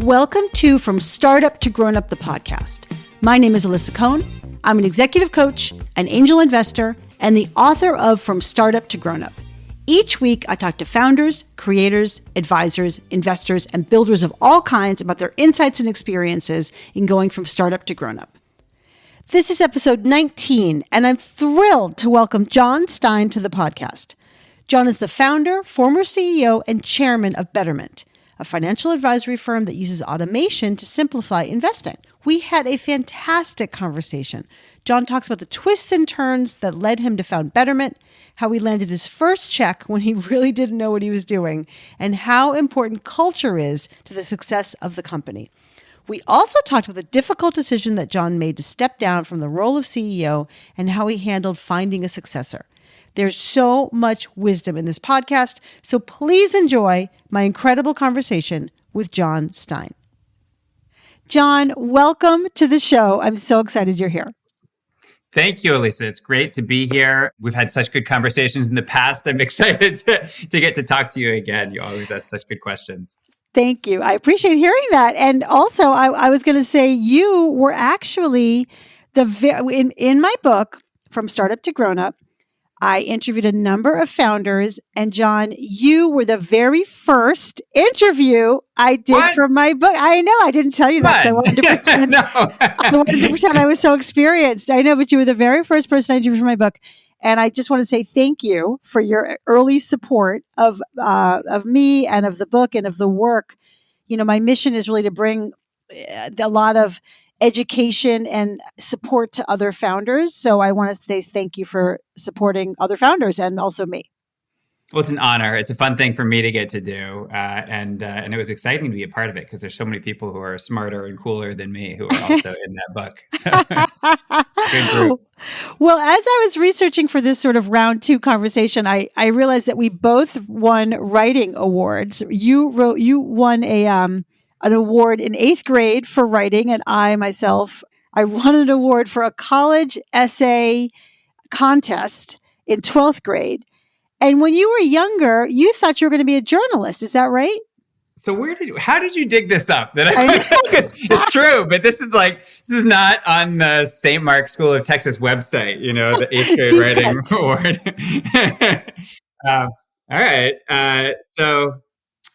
Welcome to From Startup to Grown Up, the podcast. My name is Alisa Cohn. I'm an executive coach, an angel investor, and the author of From Startup to Grown Up. Each week, I talk to founders, creators, advisors, investors, and builders of all kinds about their insights and experiences in going from startup to grown up. This is episode 19, and I'm thrilled to welcome Jon Stein to the podcast. Jon is the founder, former CEO, and chairman of Betterment, a financial advisory firm that uses automation to simplify investing. We had a fantastic conversation. Jon talks about the twists and turns that led him to found Betterment, how he landed his first check when he really didn't know what he was doing, and how important culture is to the success of the company. We also talked about the difficult decision that Jon made to step down from the role of CEO and how he handled finding a successor. There's so much wisdom in this podcast, so please enjoy my incredible conversation with Jon Stein. Jon, welcome to the show. I'm so excited you're here. Thank you, Alisa. It's great to be here. We've had such good conversations in the past. I'm excited to get to talk to you again. You always ask such good questions. Thank you. I appreciate hearing that. And also, I was going to say you were actually in my book, From Startup to Grown Up, I interviewed a number of founders, and Jon, you were the very first interview I did for my book. I know, I didn't tell you that, so I wanted to pretend. I wanted to pretend I was so experienced. I know, but you were the very first person I interviewed for my book, and I just want to say thank you for your early support of me and of the book and of the work. You know, my mission is really to bring a lot of education and support to other founders. So I want to say thank you for supporting other founders and also me. Well, it's an honor. It's a fun thing for me to get to do. And it was exciting to be a part of it because there's so many people who are smarter and cooler than me who are also in that book. So, good group. Well, as I was researching for this sort of round two conversation, I realized that we both won writing awards. You won an award in 8th grade for writing, and I won an award for a college essay contest in 12th grade. And when you were younger, you thought you were going to be a journalist. Is that right? So how did you dig this up? It's true, but this is not on the St. Mark's School of Texas website, the 8th grade writing award. All right. So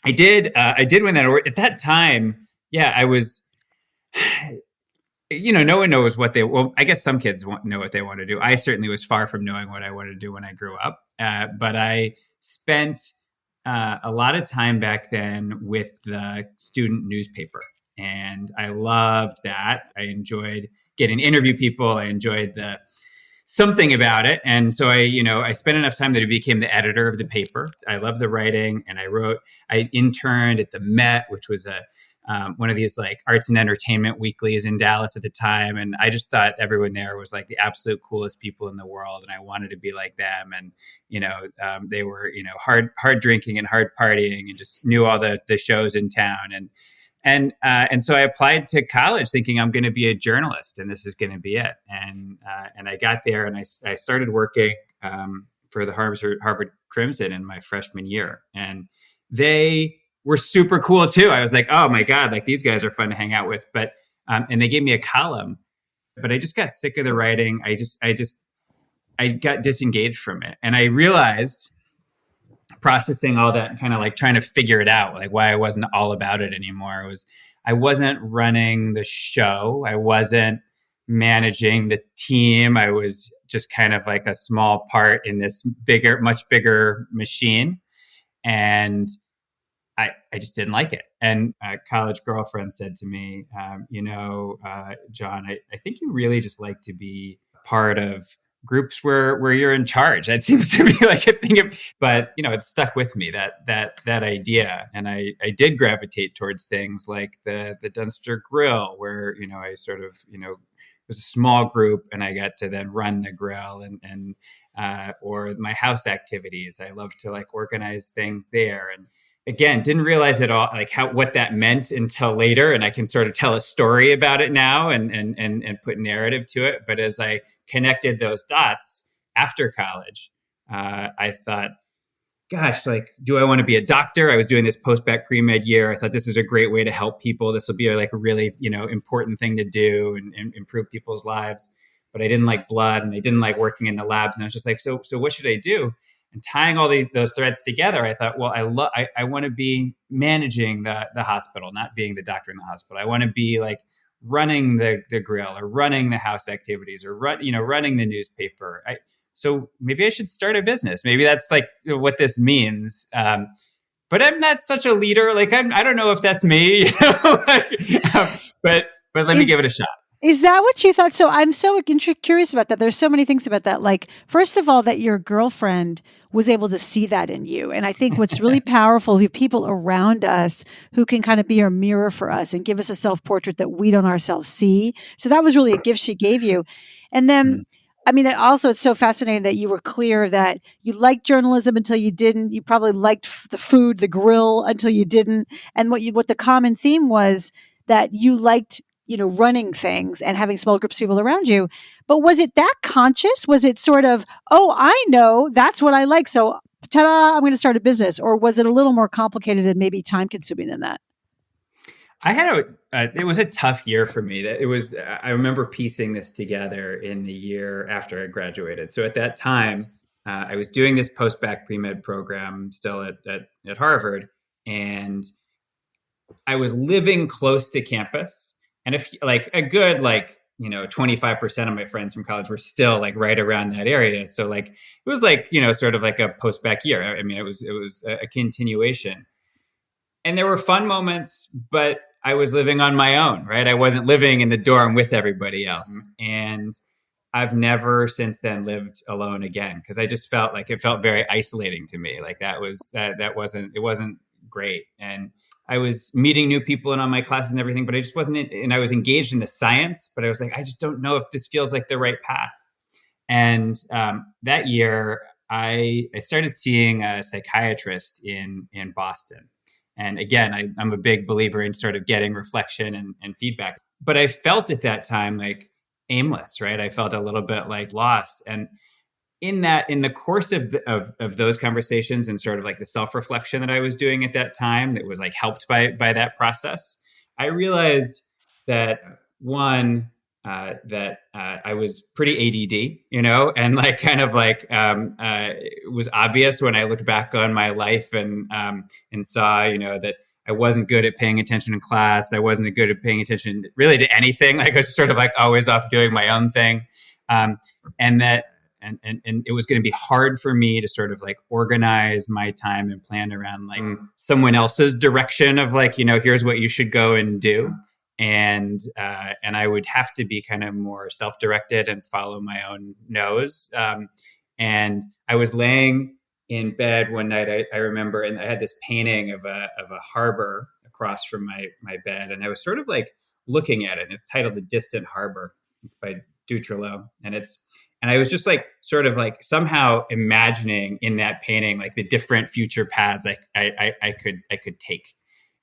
I did win that award. At that time, I was, no one knows I guess some kids know what they want to do. I certainly was far from knowing what I wanted to do when I grew up. But I spent a lot of time back then with the student newspaper. And I loved that. I enjoyed getting to interview people. I enjoyed something about it. And so I spent enough time that I became the editor of the paper. I loved the writing, and I interned at the Met, which was one of these like arts and entertainment weeklies in Dallas at the time. And I just thought everyone there was like the absolute coolest people in the world. And I wanted to be like them. And, they were, hard drinking and hard partying and just knew all the shows in town. And so I applied to college thinking I'm going to be a journalist and this is going to be it. And I got there and I started working for the Harvard Crimson in my freshman year. And they were super cool too. I was like, oh my God, like these guys are fun to hang out with. But and they gave me a column, but I just got sick of the writing. I got disengaged from it. And I realized, processing all that and kind of like trying to figure it out, like why I wasn't all about it anymore, I wasn't running the show. I wasn't managing the team. I was just kind of like a small part in this much bigger machine. And I just didn't like it. And a college girlfriend said to me, Jon, I think you really just like to be part of groups where you're in charge. That seems to be like a thing but it stuck with me, that idea. And I did gravitate towards things like the Dunster Grill, where, I sort of, it was a small group and I got to then run the grill and or my house activities. I love to like organize things there. And again, didn't realize at all like what that meant until later. And I can sort of tell a story about it now and put narrative to it. But as I connected those dots after college, I thought, gosh, like, do I want to be a doctor? I was doing this post-bac pre-med year. I thought this is a great way to help people. This will be like a really, important thing to do and improve people's lives. But I didn't like blood and I didn't like working in the labs. And I was just like, so what should I do? And tying all those threads together, I thought, well, I want to be managing the hospital, not being the doctor in the hospital. I want to be like running the grill or running the house activities or running the newspaper. So maybe I should start a business. Maybe that's like what this means. But I'm not such a leader. Like I don't know if that's me. But let me give it a shot. Is that what you thought? So I'm so curious about that. There's so many things about that. Like, first of all, that your girlfriend was able to see that in you. And I think what's really powerful, we have people around us who can kind of be our mirror for us and give us a self-portrait that we don't ourselves see. So that was really a gift she gave you. And then, I mean, it's so fascinating that you were clear that you liked journalism until you didn't. You probably liked the food, the grill, until you didn't. And what the common theme was that you liked running things and having small groups of people around you. But was it that conscious? Was it sort of, oh, I know that's what I like, so ta-da, I'm going to start a business? Or was it a little more complicated and maybe time consuming than that? I had it was a tough year for me. I remember piecing this together in the year after I graduated. So at that time, I was doing this post-bac pre-med program still at Harvard, and I was living close to campus. And if like a good 25% of my friends from college were still like right around that area. So like it was like, sort of like a post-bac year. I mean, it was a continuation. And there were fun moments, but I was living on my own, right? I wasn't living in the dorm with everybody else. Mm-hmm. And I've never since then lived alone again, because I just felt like it felt very isolating to me. Like it wasn't great. And I was meeting new people and on my classes and everything, but I just wasn't and I was engaged in the science, but I was like, I just don't know if this feels like the right path. And that year, I started seeing a psychiatrist in Boston. And again, I'm a big believer in sort of getting reflection and feedback. But I felt at that time like aimless, right? I felt a little bit like lost. And in the course of those conversations and sort of like the self-reflection that I was doing at that time that was like helped by that process, I realized that one, that I was pretty ADD, and like kind of like it was obvious when I looked back on my life and saw, that I wasn't good at paying attention in class. I wasn't good at paying attention really to anything. Like I was sort of like always off doing my own thing, and that. And it was going to be hard for me to sort of like organize my time and plan around like someone else's direction of like, here's what you should go and do. And I would have to be kind of more self-directed and follow my own nose. And I was laying in bed one night, I remember, and I had this painting of a harbor across from my bed. And I was sort of like looking at it, and it's titled The Distant Harbor. It's by Dutrelot. And I was just like, sort of like somehow imagining in that painting, like the different future paths I could take.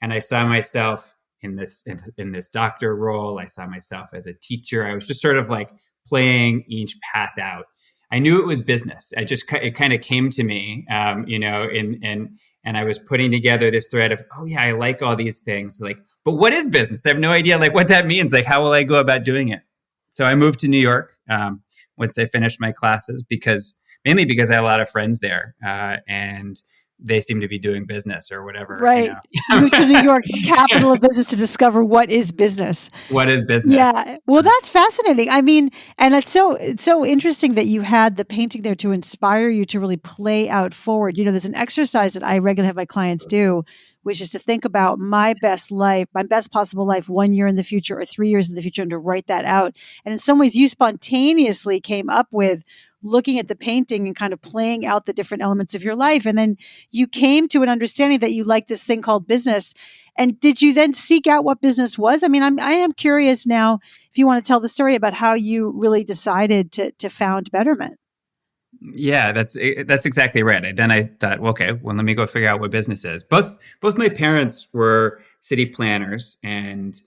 And I saw myself in this doctor role. I saw myself as a teacher. I was just sort of like playing each path out. I knew it was business. It kind of came to me, and I was putting together this thread of, oh yeah, I like all these things. Like, but what is business? I have no idea like what that means. Like, how will I go about doing it? So I moved to New York once I finished my classes, mainly because I had a lot of friends there, and they seem to be doing business or whatever. Right. You moved to New York, the capital of business, to discover what is business. What is business? Yeah. Well, that's fascinating. I mean, and it's so interesting that you had the painting there to inspire you to really play out forward. There's an exercise that I regularly have my clients do, which is to think about my best possible life 1 year in the future or 3 years in the future, and to write that out. And in some ways, you spontaneously came up with looking at the painting and kind of playing out the different elements of your life. And then you came to an understanding that you like this thing called business. And did you then seek out what business was? I mean, I am curious now if you want to tell the story about how you really decided to found Betterment. Yeah, that's exactly right. Then I thought, well, okay, well, let me go figure out what business is. Both my parents were city planners, and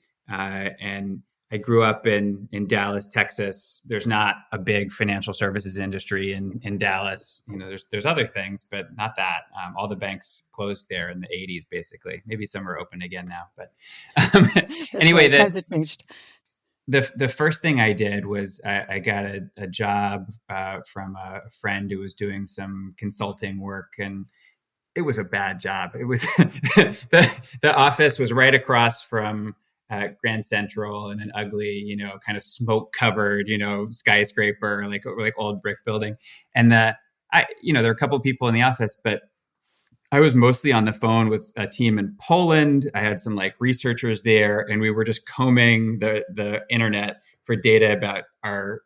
I grew up in Dallas, Texas. There's not a big financial services industry in Dallas. There's other things, but not that. All the banks closed there in the 80s, basically. Maybe some are open again now. But anyway, right. Times have changed. The first thing I did was I got a job from a friend who was doing some consulting work, and it was a bad job. It was the office was right across from Grand Central in an ugly, kind of smoke covered, skyscraper, like old brick building. And there were a couple of people in the office, but I was mostly on the phone with a team in Poland. I had some like researchers there, and we were just combing the internet for data about our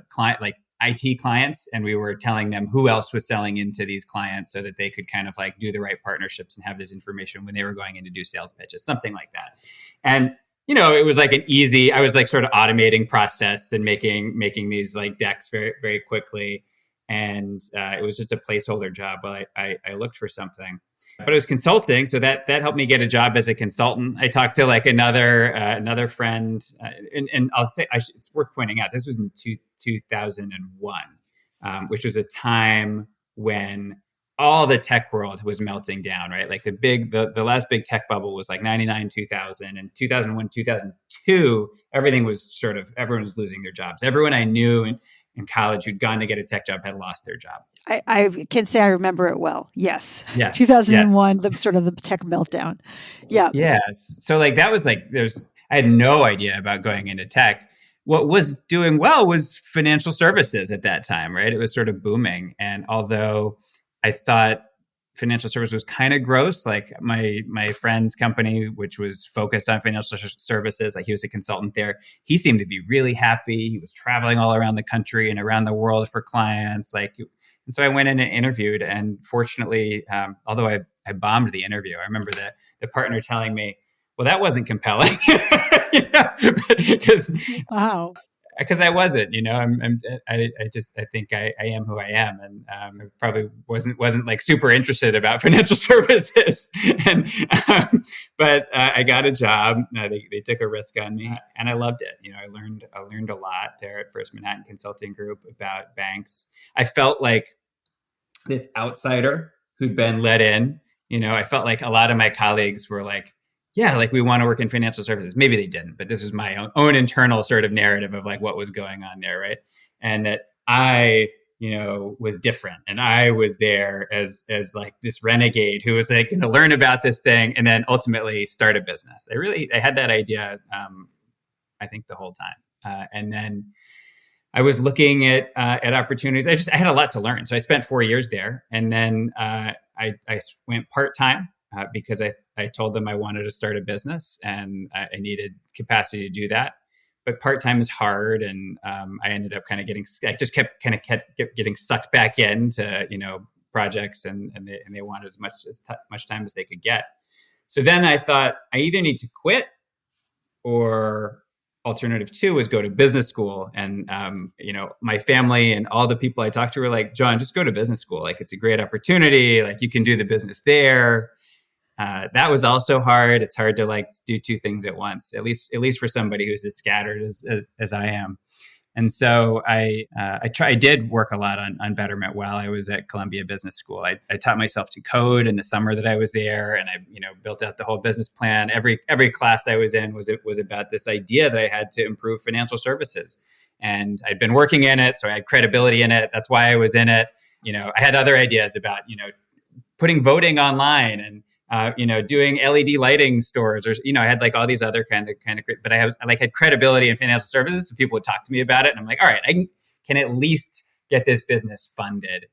client, like IT clients, and we were telling them who else was selling into these clients so that they could kind of like do the right partnerships and have this information when they were going in to do sales pitches, something like that. And it was like I was like sort of automating process and making these like decks very, very quickly. And it was just a placeholder job while I looked for something. But it was consulting, so that helped me get a job as a consultant. I talked to like another friend, and I'll say it's worth pointing out this was in 2001, which was a time when all the tech world was melting down, right? Like the last big tech bubble was like 99, 2000, and 2001, 2002. Everyone was losing their jobs. Everyone I knew in college who'd gone to get a tech job had lost their job. I can say I remember it well. Yes. Yes. 2001, yes. The sort of the tech meltdown. Yeah. Yes. So like that was like I had no idea about going into tech. What was doing well was financial services at that time, right? It was sort of booming. And although I thought financial services was kind of gross, like my friend's company, which was focused on financial services, like he was a consultant there, he seemed to be really happy. He was traveling all around the country and around the world for clients. And so I went in and interviewed, and fortunately, although I bombed the interview, I remember the partner telling me, well, that wasn't compelling. Wow. Because I wasn't, I think I am who I am, and I probably wasn't like super interested about financial services, but I got a job. They took a risk on me, and I loved it. I learned a lot there at First Manhattan Consulting Group about banks. I felt like this outsider who'd been let in. I felt like a lot of my colleagues were like, yeah, like we want to work in financial services. Maybe they didn't, but this was my own internal sort of narrative of like what was going on there, right? And that I, was different, and I was there as like this renegade who was like going to learn about this thing and then ultimately start a business. I had that idea, I think the whole time, and then I was looking at opportunities. I had a lot to learn, so I spent 4 years there, and then I went part-time. Because I told them I wanted to start a business and I needed capacity to do that. But part-time is hard. And I ended up kind of kept getting sucked back into, projects and they wanted as much time as they could get. So then I thought I either need to quit, or alternative two was go to business school. And, my family and all the people I talked to were like, John, just go to business school. Like, it's a great opportunity. Like, you can do the business there. That was also hard. It's hard to like do two things at once, at least for somebody who's as scattered as I am. And so I did work a lot on Betterment while I was at Columbia Business School. I taught myself to code in the summer that I was there, and I built out the whole business plan. Every class I was in was about this idea that I had to improve financial services, and I'd been working in it, so I had credibility in it. That's why I was in it. I had other ideas about putting voting online and doing LED lighting stores, or I had like all these other kind of, but I had credibility in financial services, so people would talk to me about it, and I'm like, all right, I can at least get this business funded.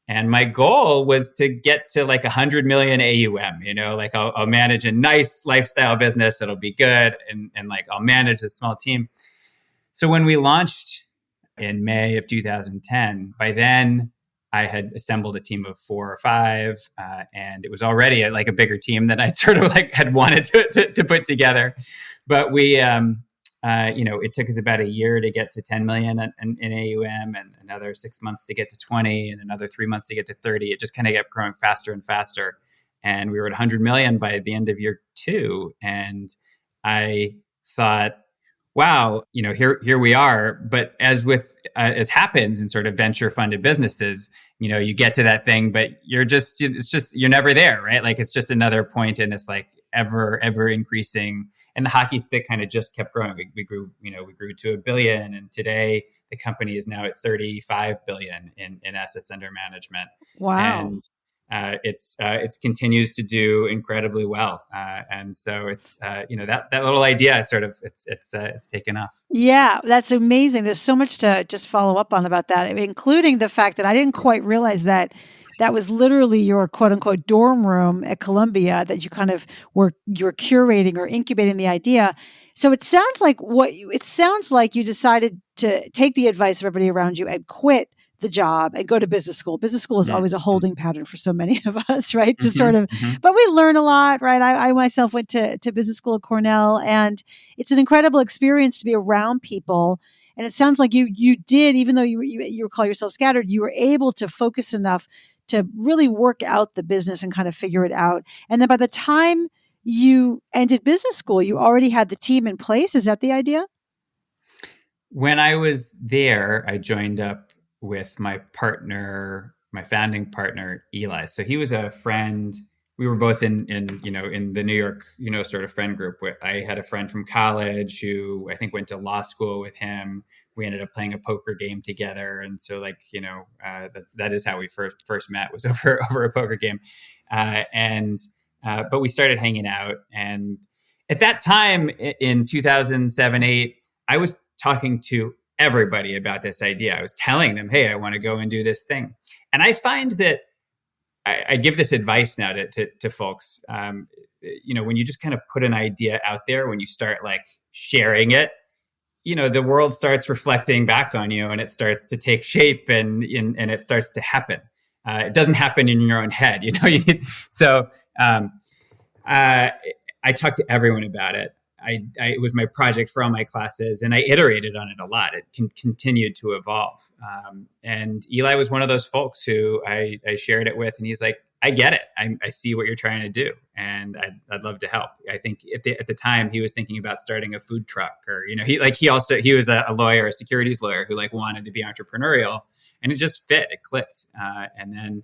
And my goal was to get to like 100 million AUM. Like I'll manage a nice lifestyle business, it'll be good, and like I'll manage a small team. So when we launched in May of 2010, by then I had assembled a team of 4 or 5, and it was already like a bigger team than I sort of like had wanted to put together. But we, it took us about a year to get to 10 million in AUM, and another 6 months to get to 20, and another 3 months to get to 30. It just kind of kept growing faster and faster. And we were at 100 million by the end of year 2. And I thought, wow, here we are. But as happens in sort of venture funded businesses, you get to that thing, but you're never there, right? Like it's just another point in this like ever increasing, and the hockey stick kind of just kept growing. We grew to $1 billion, and today the company is now at 35 billion in assets under management. Wow. And it's continues to do incredibly well, and so it's that little idea sort of it's taken off. Yeah, that's amazing. There's so much to just follow up on about that, I mean, including the fact that I didn't quite realize that that was literally your quote unquote dorm room at Columbia that you're curating or incubating the idea. So it sounds like you decided to take the advice of everybody around you and quit the job and go to business school. Business school is always a holding pattern for so many of us, right? To sort of, but we learn a lot, right? I myself went to business school at Cornell, and it's an incredible experience to be around people. And it sounds like you did, even though you call yourself scattered, you were able to focus enough to really work out the business and kind of figure it out. And then by the time you ended business school, you already had the team in place. Is that the idea? When I was there, I joined up with my founding partner, Eli. So he was a friend. We were both in the New York, sort of friend group. I had a friend from college who I think went to law school with him. We ended up playing a poker game together. And so that is how we first met, was over a poker game. But we started hanging out. And at that time in 2007, 8, I was talking to everybody about this idea. I was telling them, hey, I want to go and do this thing. And I find that I give this advice now to folks. When you just kind of put an idea out there, when you start like sharing it, the world starts reflecting back on you, and it starts to take shape, and it starts to happen. It doesn't happen in your own head, I talked to everyone about it. It was my project for all my classes, and I iterated on it a lot. It continued to evolve. And Eli was one of those folks who I shared it with, and he's like, I get it. I see what you're trying to do, and I'd love to help. I think at the time he was thinking about starting a food truck, or, he was a lawyer, a securities lawyer who wanted to be entrepreneurial, and it just fit, it clicked. And then,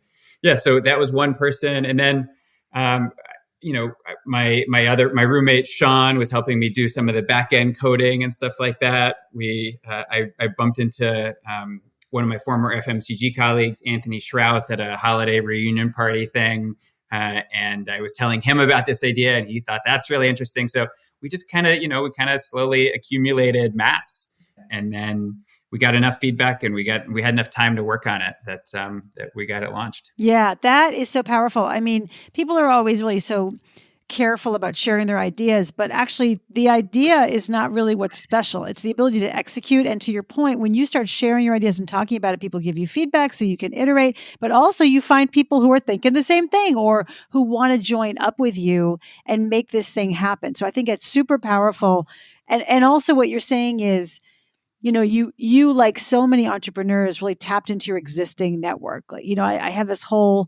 so that was one person. And then, my roommate Sean was helping me do some of the back end coding and stuff like that. I bumped into one of my former FMCG colleagues, Anthony Shrouth, at a holiday reunion party thing, and I was telling him about this idea, and he thought that's really interesting. So we just kind of slowly accumulated mass, and then we got enough feedback, and we had enough time to work on it that we got it launched. Yeah, that is so powerful. I mean, people are always really so careful about sharing their ideas, but actually the idea is not really what's special. It's the ability to execute. And to your point, when you start sharing your ideas and talking about it, people give you feedback so you can iterate, but also you find people who are thinking the same thing or who want to join up with you and make this thing happen. So I think it's super powerful. And also what you're saying is, you like so many entrepreneurs really tapped into your existing network. I have this whole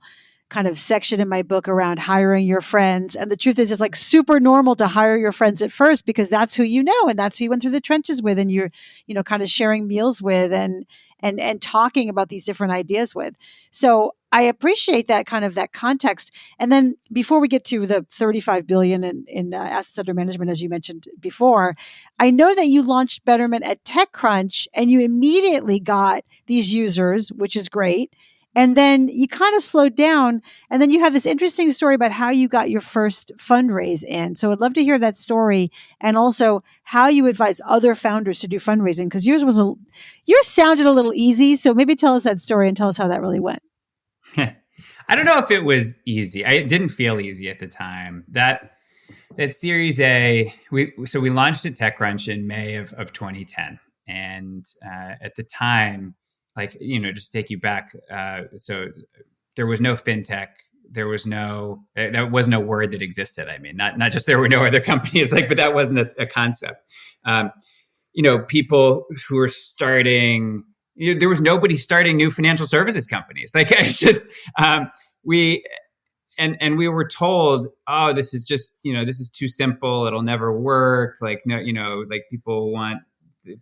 kind of section in my book around hiring your friends. And the truth is, it's like super normal to hire your friends at first because that's who you know, and that's who you went through the trenches with, and you're, kind of sharing meals with and talking about these different ideas with. So I appreciate that kind of that context. And then before we get to the 35 billion in assets under management, as you mentioned before, I know that you launched Betterment at TechCrunch and you immediately got these users, which is great. And then you kind of slowed down, and then you have this interesting story about how you got your first fundraise in. So I'd love to hear that story, and also how you advise other founders to do fundraising, because yours sounded a little easy. So maybe tell us that story and tell us how that really went. I don't know if it was easy. It didn't feel easy at the time. That Series A, we launched at TechCrunch in May of 2010, and at the time, just take you back. So there was no fintech. There was that wasn't a word that existed. I mean, not just there were no other companies, but that wasn't a concept. People who were starting, there was nobody starting new financial services companies. It's just, and we were told, oh, this is just, this is too simple. It'll never work. Like, no, like people want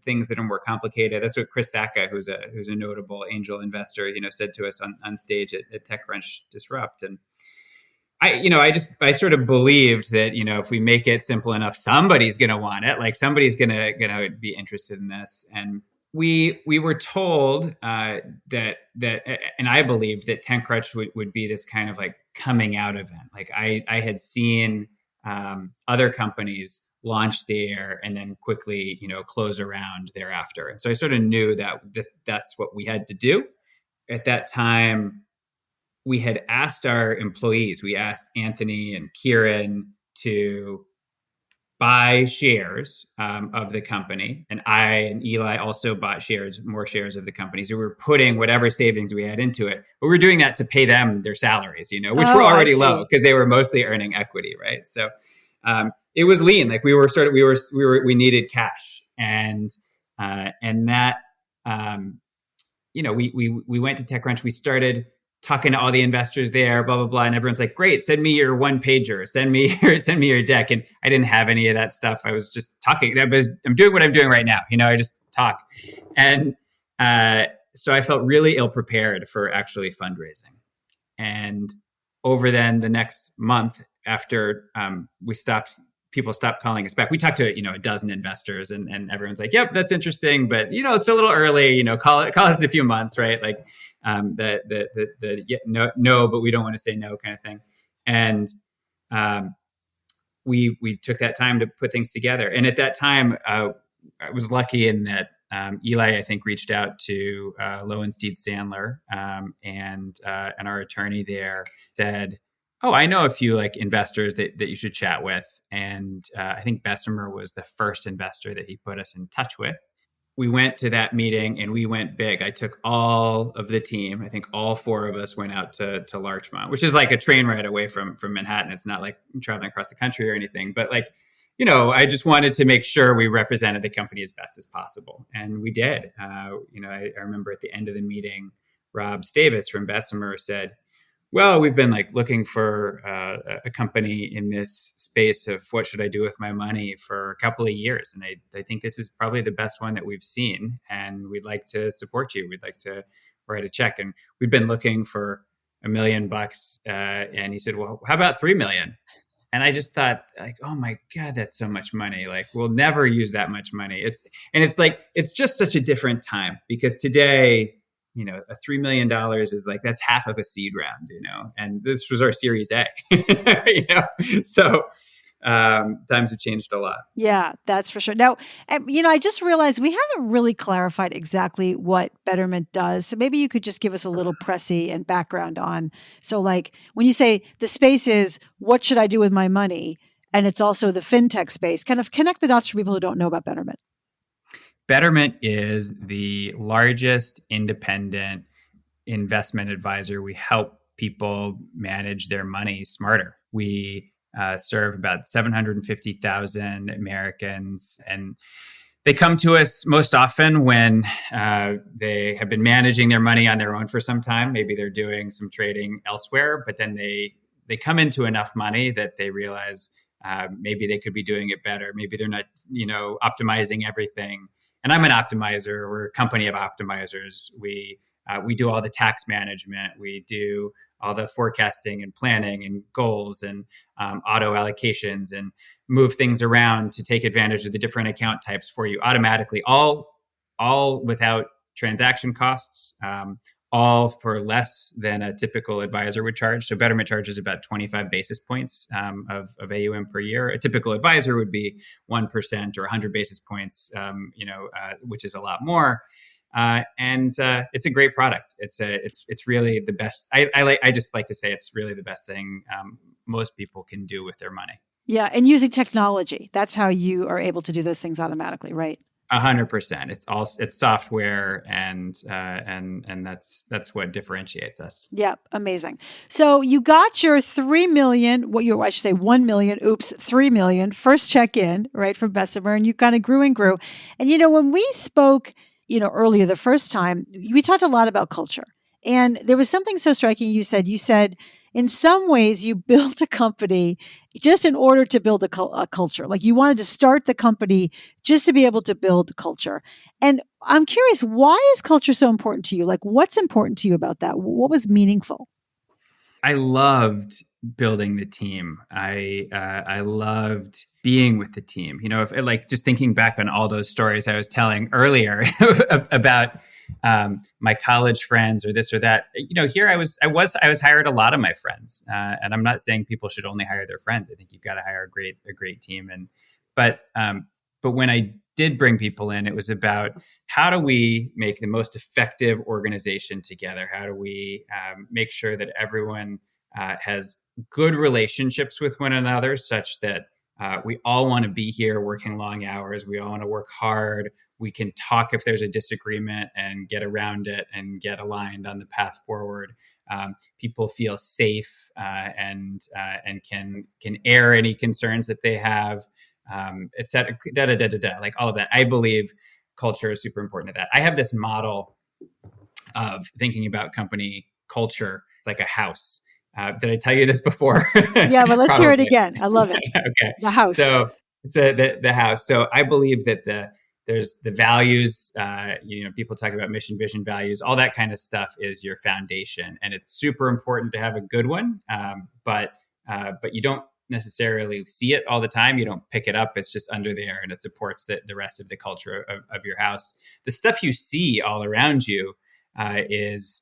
things that are more complicated. That's what Chris Sacca, who's a notable angel investor, said to us on stage at TechCrunch Disrupt. And I sort of believed that, if we make it simple enough, somebody's going to want it. Like somebody's going to be interested in this. And we were told that, and I believed that TechCrunch would be this kind of like coming out event. Like I had seen other companies launch there and then quickly, close around thereafter. And so I sort of knew that that's what we had to do. At that time, we had asked our employees, we asked Anthony and Kieran to buy shares of the company. And I and Eli also bought more shares of the company. So we were putting whatever savings we had into it, but we were doing that to pay them their salaries, which were already low because they were mostly earning equity, right? So it was lean. Like we needed cash, and that we went to TechCrunch. We started talking to all the investors there, blah, blah, blah. And everyone's like, great, send me your one pager, send me your deck. And I didn't have any of that stuff. I was just talking. I'm doing what I'm doing right now. I just talk. And so I felt really ill prepared for actually fundraising. And over then the next month after people stopped calling us back. We talked to, a dozen investors and everyone's like, yep, that's interesting, but it's a little early, call us in a few months, right? Like no, but we don't want to say no kind of thing. And we took that time to put things together. And at that time, I was lucky in that Eli, I think, reached out to Lowenstein Sandler and our attorney there said, oh, I know a few like investors that you should chat with. And I think Bessemer was the first investor that he put us in touch with. We went to that meeting and we went big. I took all of the team. I think all four of us went out to Larchmont, which is like a train ride away from Manhattan. It's not like traveling across the country or anything, but like, I just wanted to make sure we represented the company as best as possible. And we did. I remember at the end of the meeting, Rob Stavis from Bessemer said, well, we've been like looking for a company in this space of what should I do with my money for a couple of years. And I think this is probably the best one that we've seen. And we'd like to support you. We'd like to write a check. And we've been looking for $1 million. And he said, well, how about 3 million? And I just thought like, oh my God, that's so much money. Like we'll never use that much money. It's just such a different time because today, a $3 million is like, that's half of a seed round, and this was our Series A, so times have changed a lot. Yeah, that's for sure. Now, I just realized we haven't really clarified exactly what Betterment does. So maybe you could just give us a little précis and background on. So like when you say the space is, what should I do with my money? And it's also the fintech space, kind of connect the dots for people who don't know about Betterment. Betterment is the largest independent investment advisor. We help people manage their money smarter. We serve about 750,000 Americans, and they come to us most often when they have been managing their money on their own for some time. Maybe they're doing some trading elsewhere, but then they come into enough money that they realize maybe they could be doing it better. Maybe they're not, optimizing everything. And I'm an optimizer. We're a company of optimizers. We do all the tax management. We do all the forecasting and planning and goals and auto allocations and move things around to take advantage of the different account types for you automatically, all without transaction costs, all for less than a typical advisor would charge. So Betterment charges about 25 basis points of AUM per year. A typical advisor would be 1% or 100 basis points, which is a lot more. And it's a great product. It's really the best. I just like to say it's really the best thing most people can do with their money. Yeah, and using technology. That's how you are able to do those things automatically, right? 100%. It's software, and that's what differentiates us. Yeah, amazing. So you got your 3 million, I should say 1 million, 3 million first check in, right, from Bessemer, and you kind of grew and grew. And when we spoke, earlier the first time, we talked a lot about culture. And there was something so striking you said, in some ways you built a company just in order to build a culture. Like you wanted to start the company just to be able to build culture. And I'm curious, why is culture so important to you? Like what's important to you about that? What was meaningful? I loved building the team. I loved being with the team. If like just thinking back on all those stories I was telling earlier about my college friends or this or that. Here I was hired a lot of my friends, and I'm not saying people should only hire their friends. I think you've got to hire a great team. But when I did bring people in, it was about how do we make the most effective organization together? How do we make sure that everyone has good relationships with one another, such that we all want to be here working long hours. We all want to work hard. We can talk if there's a disagreement and get around it and get aligned on the path forward. People feel safe and can air any concerns that they have, et cetera, like all of that. I believe culture is super important to that. I have this model of thinking about company culture like a house. Did I tell you this before? Yeah, but let's hear it again. I love it. Okay. The house. So the house. So I believe that there's the values, people talk about mission, vision, values, all that kind of stuff is your foundation. And it's super important to have a good one. But you don't necessarily see it all the time. You don't pick it up. It's just under there and it supports the rest of the culture of your house. The stuff you see all around you is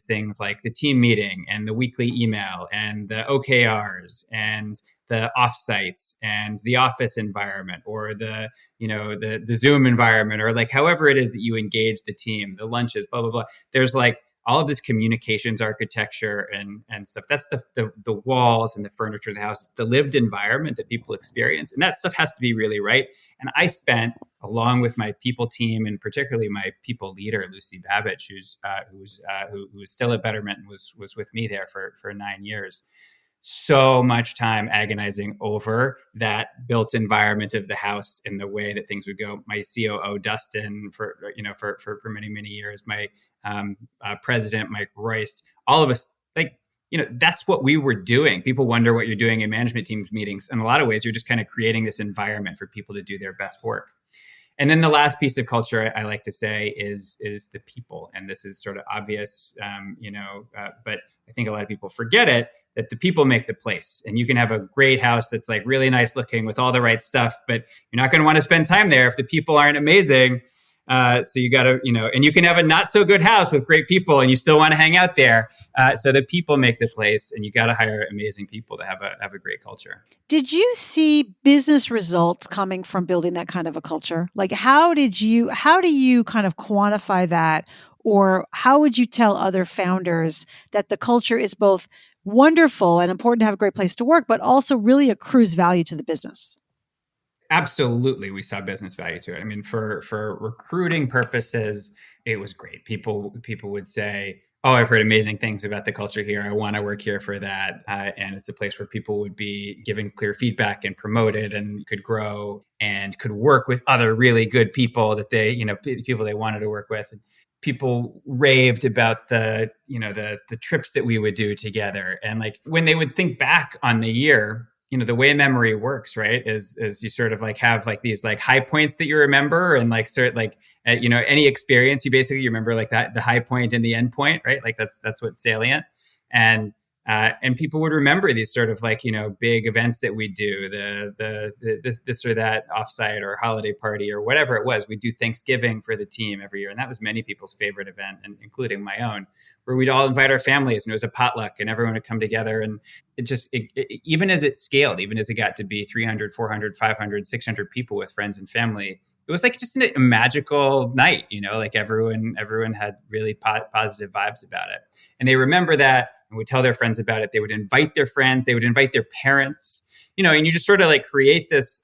things like the team meeting and the weekly email and the OKRs and the offsites and the office environment or the Zoom environment or like however it is that you engage the team, the lunches, blah, blah, blah. There's like all of this communications architecture and stuff. That's the walls and the furniture of the house. It's the lived environment that people experience. And that stuff has to be really right. And I spent, along with my people team and particularly my people leader, Lucy Babbage, who was still at Betterment and was with me there for 9 years, so much time agonizing over that built environment of the house and the way that things would go. My COO, Dustin, for many, many years, my president, Mike Royst, all of us, that's what we were doing. People wonder what you're doing in management teams meetings. In a lot of ways, you're just kind of creating this environment for people to do their best work. And then the last piece of culture I like to say is the people. And this is sort of obvious, but I think a lot of people forget it, that the people make the place. And you can have a great house that's like really nice looking with all the right stuff, but you're not going to want to spend time there if the people aren't amazing. So you got to, and you can have a not so good house with great people and you still want to hang out there. So the people make the place and you got to hire amazing people to have a great culture. Did you see business results coming from building that kind of a culture? Like how do you kind of quantify that? Or how would you tell other founders that the culture is both wonderful and important to have a great place to work, but also really accrues value to the business? Absolutely, we saw business value to it. I mean, for recruiting purposes, it was great. People would say, "Oh, I've heard amazing things about the culture here. I want to work here for that." And it's a place where people would be given clear feedback and promoted, and could grow and could work with other really good people that people they wanted to work with. People raved about the trips that we would do together, and like when they would think back on the year. The way memory works, right, is you sort of like have like these like high points that you remember and like sort of like, any experience you basically remember like that, the high point and the end point, right? Like that's what's salient. And people would remember these sort of like, big events that we do, this or that offsite or holiday party or whatever it was. We do Thanksgiving for the team every year. And that was many people's favorite event, and including my own, where we'd all invite our families and it was a potluck and everyone would come together. And even as it scaled, even as it got to be 300, 400, 500, 600 people with friends and family, it was like just a magical night, like everyone had really positive vibes about it. And they remember that and would tell their friends about it. They would invite their friends, they would invite their parents, and you just sort of like create this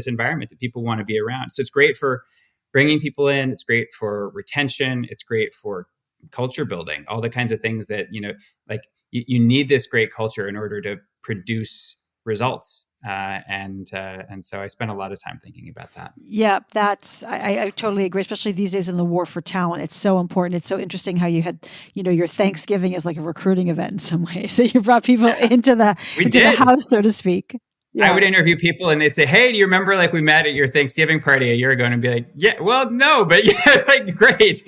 environment that people want to be around. So it's great for bringing people in. It's great for retention. It's great for culture building, all the kinds of things that, like you need this great culture in order to produce results. And so I spent a lot of time thinking about that. Yeah, I totally agree, especially these days in the war for talent. It's so important. It's so interesting how you had, your Thanksgiving is like a recruiting event in some ways. So you brought people into the We into the did. house, so to speak. I Yeah. would interview people and they'd say, "Hey, do you remember like we met at your Thanksgiving party a year ago?" And I'd be like, "Yeah, well, no, but yeah, like great,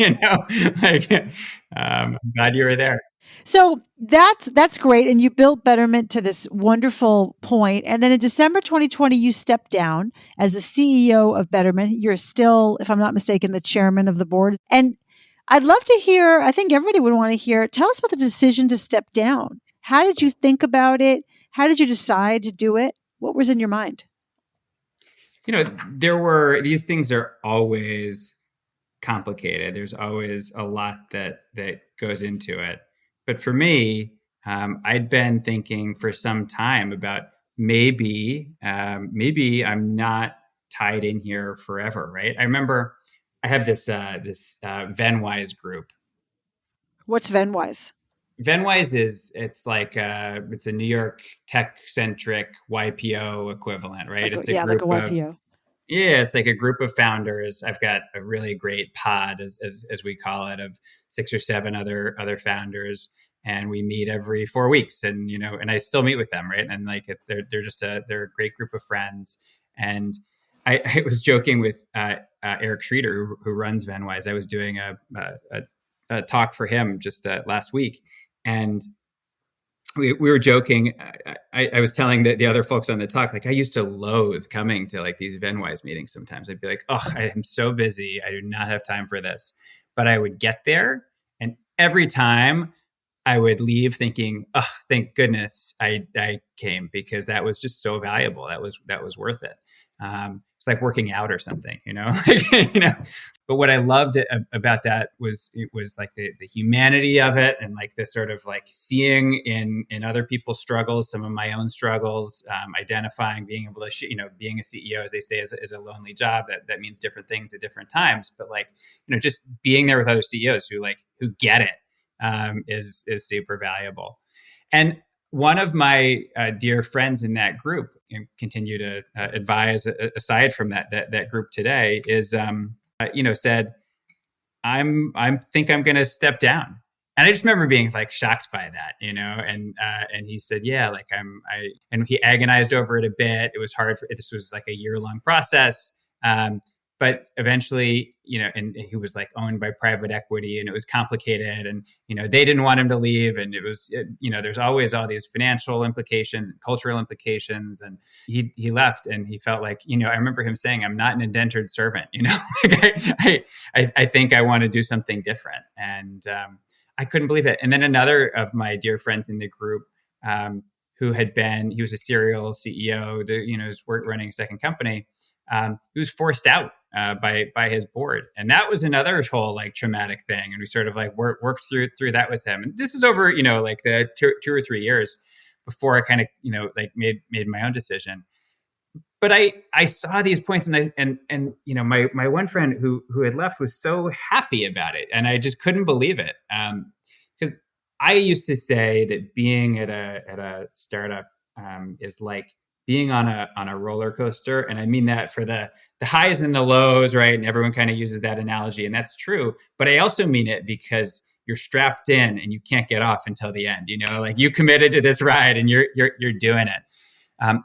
like I'm glad you were there." So that's great. And you built Betterment to this wonderful point. And then in December 2020, you stepped down as the CEO of Betterment. You're still, if I'm not mistaken, the chairman of the board. And I'd love to hear, I think everybody would want to hear, tell us about the decision to step down. How did you think about it? How did you decide to do it? What was in your mind? These things are always complicated. There's always a lot that goes into it. But for me, I'd been thinking for some time about maybe I'm not tied in here forever, right? I remember I have this Venwise group. What's Venwise? Venwise it's like it's a New York tech centric YPO equivalent, right? It's a Like a group of YPO. yeah, it's like a group of founders. I've got a really great pod, as we call it, of 6 or 7 other founders, and we meet every 4 weeks. And and I still meet with them, right? And like they're a great group of friends. And I was joking with Eric Schroeder, who runs Venwise. I was doing a talk for him just last week, and we were joking. I was telling the other folks on the talk, like I used to loathe coming to like these Venwise meetings. Sometimes I'd be like, "Oh, I am so busy. I do not have time for this." But I would get there, and every time I would leave thinking, "Oh, thank goodness I came, because that was just so valuable. That was worth it." It's like working out or something, But what I loved about that was it was like the humanity of it, and like the sort of like seeing in other people's struggles some of my own struggles, identifying, being able to being a CEO, as they say, is a lonely job that means different things at different times. But like just being there with other CEOs who get it is super valuable. And one of my dear friends in that group, continue to advise aside from that group today, is said, I think I'm going to step down. And I just remember being like shocked by that, and he said, yeah, like and he agonized over it a bit. It was hard this was like a year-long process. But eventually, and he was like owned by private equity, and it was complicated, and, they didn't want him to leave. And it was, there's always all these financial implications and cultural implications. And he left, and he felt like, I remember him saying, I'm not an indentured servant, like I think I want to do something different. And I couldn't believe it. And then another of my dear friends in the group, he was a serial CEO, was running a second company. He was forced out by his board, and that was another whole like traumatic thing. And we sort of like worked through that with him. And this is over like the 2 or 3 years before I kind of like made my own decision. But I saw these points, and my one friend who had left was so happy about it, and I just couldn't believe it, because I used to say that being at a startup is like being on a roller coaster. And I mean that for the highs and the lows, right? And everyone kind of uses that analogy, and that's true. But I also mean it because you're strapped in and you can't get off until the end. Like you committed to this ride and you're doing it.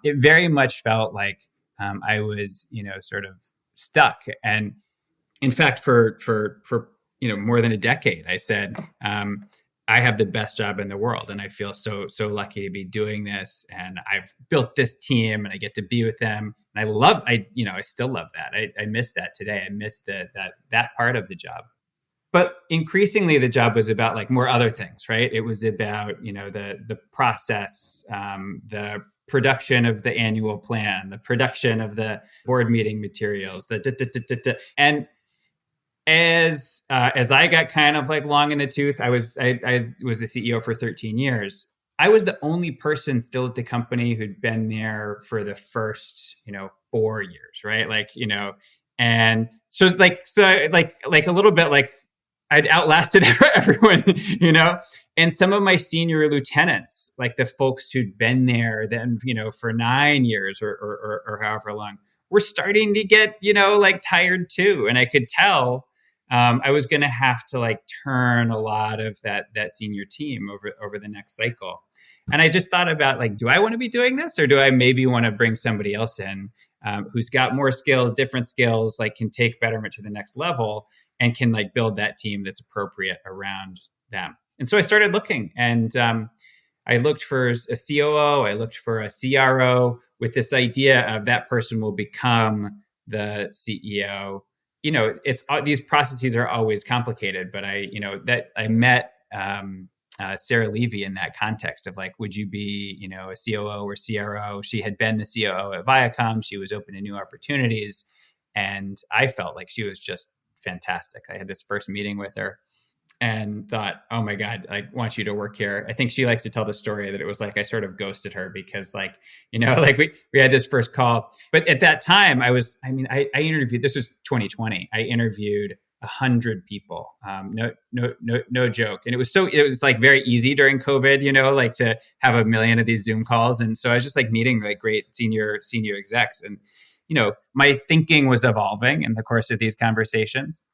It very much felt like I was, sort of stuck. And in fact, for more than a decade, I said, I have the best job in the world, and I feel so lucky to be doing this. And I've built this team, and I get to be with them. And I still love that. I miss that today. I miss that part of the job. But increasingly, the job was about like more other things, right? It was about the process, the production of the annual plan, the production of the board meeting materials, and as I got kind of like long in the tooth, I was the CEO for 13 years. I was the only person still at the company who'd been there for the first 4 years, right? Like and so a little bit like I'd outlasted everyone, and some of my senior lieutenants, like the folks who'd been there then, for 9 years or however long, were starting to get, like tired too. And I could tell I was going to have to like turn a lot of that senior team over the next cycle. And I just thought about like, do I want to be doing this, or do I maybe want to bring somebody else in who's got more skills, different skills, like can take Betterment to the next level and can like build that team that's appropriate around them. And so I started looking, and I looked for a COO, I looked for a CRO with this idea of that person will become the CEO. It's these processes are always complicated, but I met Sarah Levy in that context of like, would you be, a COO or CRO? She had been the COO at Viacom. She was open to new opportunities. And I felt like she was just fantastic. I had this first meeting with her and thought, oh my God, I want you to work here. I think she likes to tell the story that it was like I sort of ghosted her because like, like we had this first call. But at that time I interviewed, this was 2020. I interviewed 100 people. No joke. And it was like very easy during COVID, like to have 1 million of these Zoom calls. And so I was just like meeting like great senior execs. And, my thinking was evolving in the course of these conversations.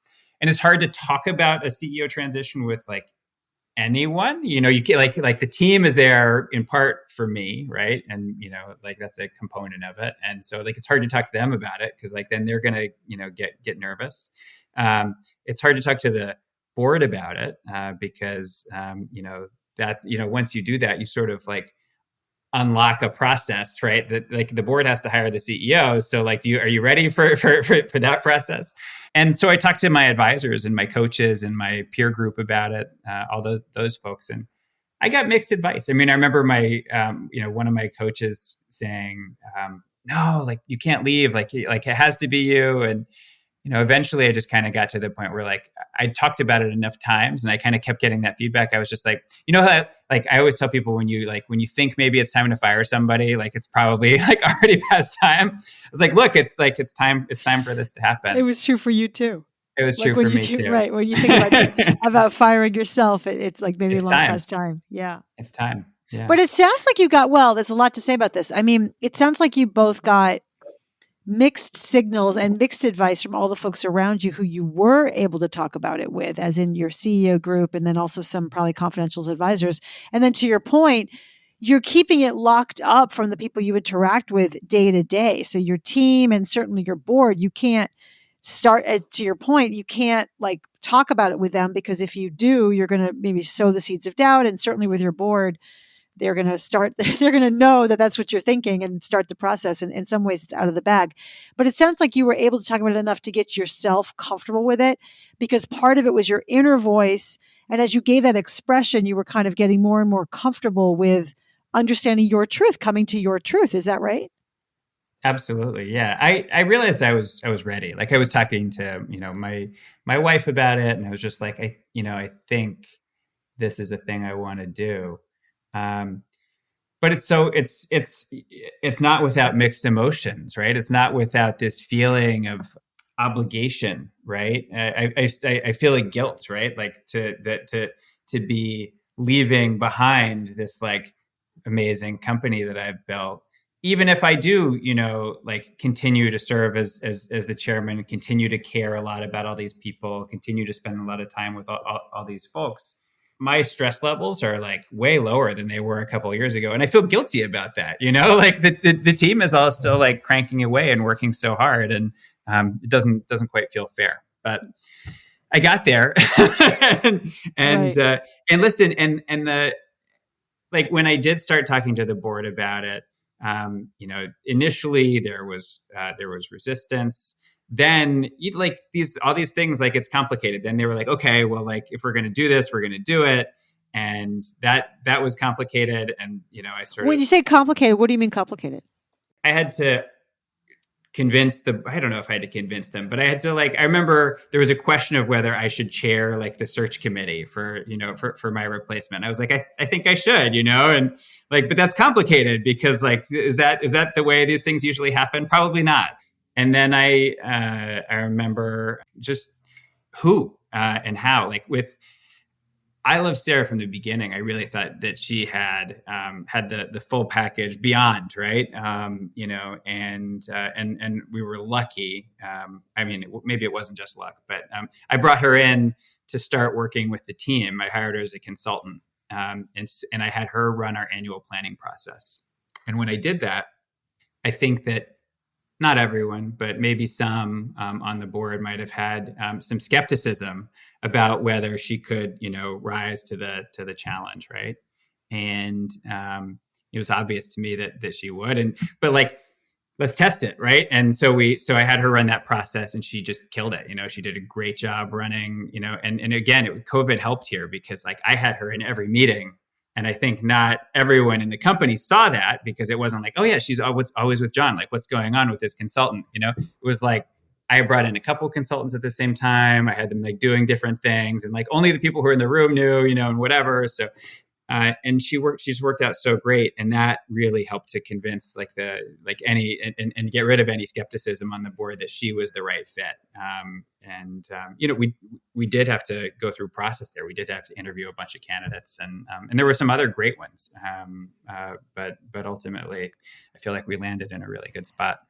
And it's hard to talk about a CEO transition with like anyone, you get like the team is there in part for me. Right. And, like that's a component of it. And so like, it's hard to talk to them about it because like, then they're going to, get nervous. It's hard to talk to the board about it because, once you do that, you sort of like unlock a process, right? That like the board has to hire the CEO. So like, are you ready for that process? And so I talked to my advisors and my coaches and my peer group about it, all those folks. And I got mixed advice. I mean, I remember my, one of my coaches saying, no, like you can't leave. Like it has to be you. And, eventually I just kind of got to the point where like I talked about it enough times and I kind of kept getting that feedback. I was just like, how, like I always tell people when you think maybe it's time to fire somebody, like it's probably like already past time. I was like, look, it's time for this to happen. It was true for you too. It was true for me too. Right. When you think about firing yourself, it's like maybe long past time. Yeah. It's time. Yeah. But it sounds like you got, there's a lot to say about this. I mean, it sounds like you both got mixed signals and mixed advice from all the folks around you who you were able to talk about it with, as in your CEO group, and then also some probably confidential advisors. And then to your point, you're keeping it locked up from the people you interact with day to day. So your team and certainly your board, you can't start, to your point, you can't like talk about it with them, because if you do, you're going to maybe sow the seeds of doubt. And certainly with your board, they're going to know that that's what you're thinking and start the process. And in some ways it's out of the bag, but it sounds like you were able to talk about it enough to get yourself comfortable with it, because part of it was your inner voice. And as you gave that expression, you were kind of getting more and more comfortable with understanding your truth, coming to your truth. Is that right? Absolutely. Yeah. I realized I was ready. Like I was talking to, my wife about it, and I was just like, I think this is a thing I want to do. But it's not without mixed emotions, right? It's not without this feeling of obligation, right? I feel like guilt, right? Like to be leaving behind this like amazing company that I've built, even if I do, like continue to serve as the chairman, continue to care a lot about all these people, continue to spend a lot of time with all these folks. My stress levels are like way lower than they were a couple of years ago. And I feel guilty about that, like the team is all still like cranking away and working so hard. And it doesn't quite feel fair, but I got there. and listen, and the, like when I did start talking to the board about it, initially there was resistance. Then like all these things, like it's complicated. Then they were like, okay, well, like if we're going to do this, we're going to do it. And that was complicated. And, when you say complicated, what do you mean complicated? I had to convince I don't know if I had to convince them, but I had to I remember there was a question of whether I should chair like the search committee for my replacement. I was like, I think I should, and like, but that's complicated because like, is that the way these things usually happen? Probably not. And then I remember just who and how. Like with I love Sarah from the beginning. I really thought that she had the full package beyond, right? And we were lucky. I mean, maybe it wasn't just luck, but I brought her in to start working with the team. I hired her as a consultant, and I had her run our annual planning process. And when I did that, I think that not everyone, but maybe some on the board might have had some skepticism about whether she could, rise to the challenge, right? And it was obvious to me that she would. But like, let's test it, right? And so I had her run that process, and she just killed it. She did a great job running. And again, COVID helped here because like I had her in every meeting. And I think not everyone in the company saw that because it wasn't like, oh yeah, she's always with Jon. Like, what's going on with this consultant? It was like I brought in a couple consultants at the same time. I had them like doing different things, and like only the people who were in the room knew, and whatever. So, and she's worked out so great, and that really helped to convince and get rid of any skepticism on the board that she was the right fit. We did have to go through a process there. We did have to interview a bunch of candidates, and there were some other great ones. But ultimately, I feel like we landed in a really good spot.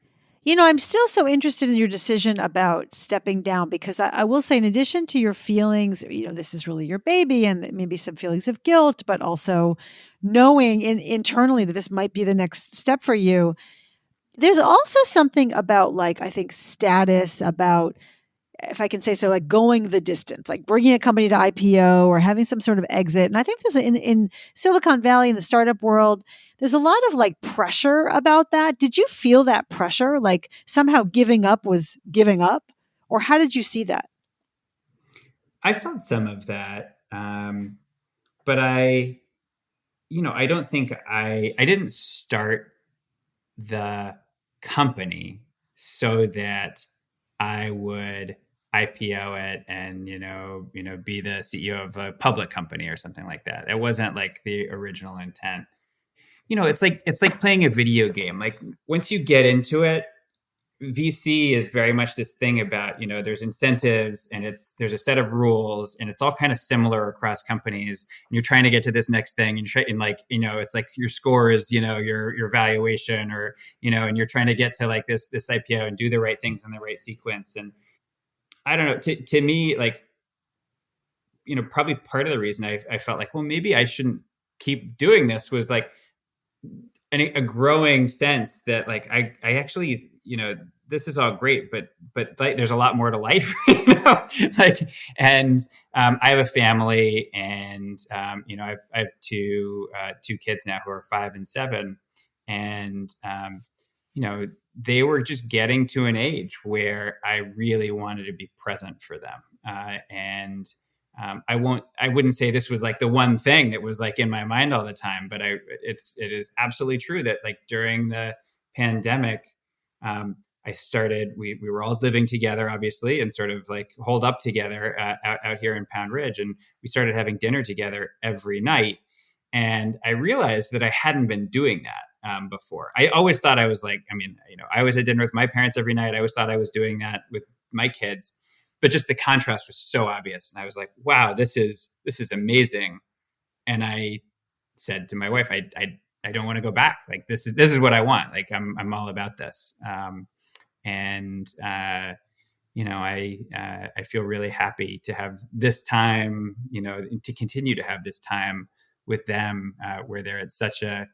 I'm still so interested in your decision about stepping down because I will say, in addition to your feelings, this is really your baby and maybe some feelings of guilt, but also knowing internally that this might be the next step for you. There's also something about I think status, about, if I can say so, like going the distance, like bringing a company to IPO or having some sort of exit. And I think there's in Silicon Valley, in the startup world, there's a lot of pressure about that. Did you feel that pressure? Like somehow giving up was giving up? Or how did you see that? I felt some of that. But I don't think I didn't start the company so that I would IPO it and be the CEO of a public company or something like that. It wasn't like the original intent. It's like playing a video game. Like once you get into it, VC is very much this thing about, there's incentives and there's a set of rules and it's all kind of similar across companies. And you're trying to get to this next thing and it's like your score is, your valuation or, and you're trying to get to like this IPO and do the right things in the right sequence. And I don't know, to me, like, probably part of the reason I felt like, well, maybe I shouldn't keep doing this was like a growing sense that like, I actually, this is all great, but like, there's a lot more to life, I have a family and, I have two kids now who are 5 and 7 and, they were just getting to an age where I really wanted to be present for them. I wouldn't say this was like the one thing that was like in my mind all the time, but it is absolutely true that like during the pandemic, we were all living together, obviously, and sort of like holed up together out here in Pound Ridge. And we started having dinner together every night. And I realized that I hadn't been doing that before. I always thought I was like, I was at dinner with my parents every night. I always thought I was doing that with my kids, but just the contrast was so obvious. And I was like, wow, this is amazing. And I said to my wife, I don't want to go back. Like, this is what I want. Like, I'm all about this. I feel really happy to have this time, to continue to have this time with them, where they're at such a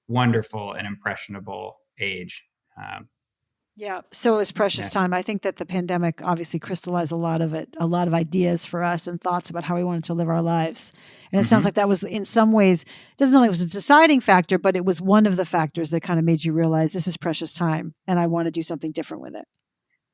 wonderful and impressionable age. Yeah. So it was precious time. I think that the pandemic obviously crystallized a lot of ideas for us and thoughts about how we wanted to live our lives. And it sounds like that was, in some ways, it doesn't sound like it was a deciding factor, but it was one of the factors that kind of made you realize this is precious time and I want to do something different with it.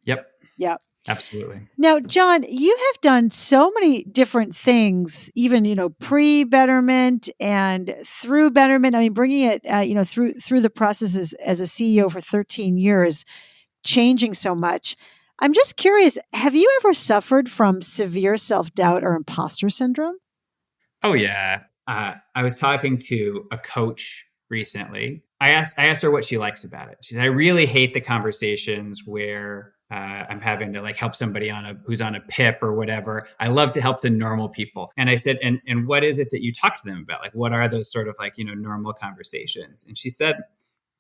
Yep. Yeah. Absolutely. Now, Jon, you have done so many different things, even, pre-Betterment and through Betterment. I mean, bringing it, through the processes as a CEO for 13 years, changing so much. I'm just curious, have you ever suffered from severe self-doubt or imposter syndrome? Oh, yeah. I was talking to a coach recently. I asked her what she likes about it. She said, I really hate the conversations where I'm having to like help somebody who's on a PIP or whatever. I love to help the normal people. And I said, and what is it that you talk to them about? Like, what are those sort of like, normal conversations? And she said,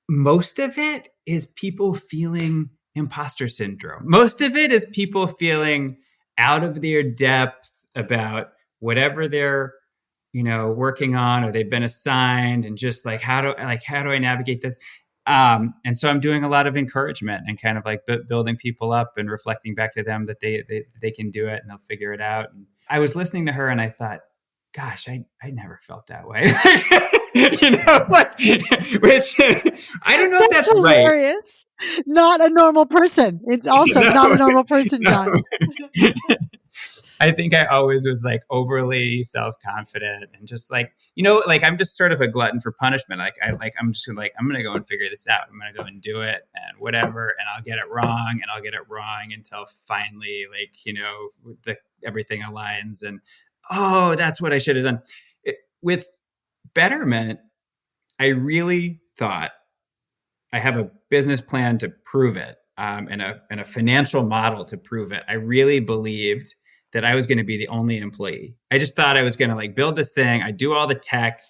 most of it is people feeling imposter syndrome. Most of it is people feeling out of their depth about whatever they're working on or they've been assigned, and just like how do I navigate this. And so I'm doing a lot of encouragement and kind of like building people up and reflecting back to them that they can do it and they'll figure it out. And I was listening to her and I thought, gosh, I never felt that way. Which I don't know if that's hilarious. Right. Not a normal person. It's also not a normal person, Jon. I think I always was like overly self-confident and just like, like I'm just sort of a glutton for punishment. I'm just like, I'm going to go and figure this out. I'm going to go and do it and whatever. And I'll get it wrong and I'll get it wrong until finally, like, everything aligns and, oh, that's what I should have done. With Betterment, I really thought I have a business plan to prove it, and a financial model to prove it. I really believed that I was going to be the only employee. I just thought I was going to like build this thing. I'd do all the tech.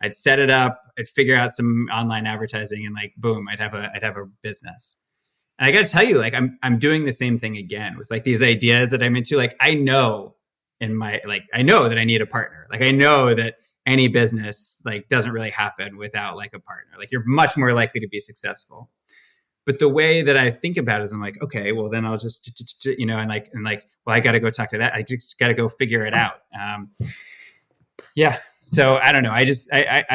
I'd set it up. I'd figure out some online advertising, and like, boom, I'd have a business. And I got to tell you, like, I'm doing the same thing again with like these ideas that I'm into. Like, I know that I need a partner. Like, I know that any business like doesn't really happen without like a partner. Like, you're much more likely to be successful. But the way that I think about it is I'm like, okay, well then I'll just, well, I got to go talk to that. I just got to go figure it out. Yeah. So I don't know. I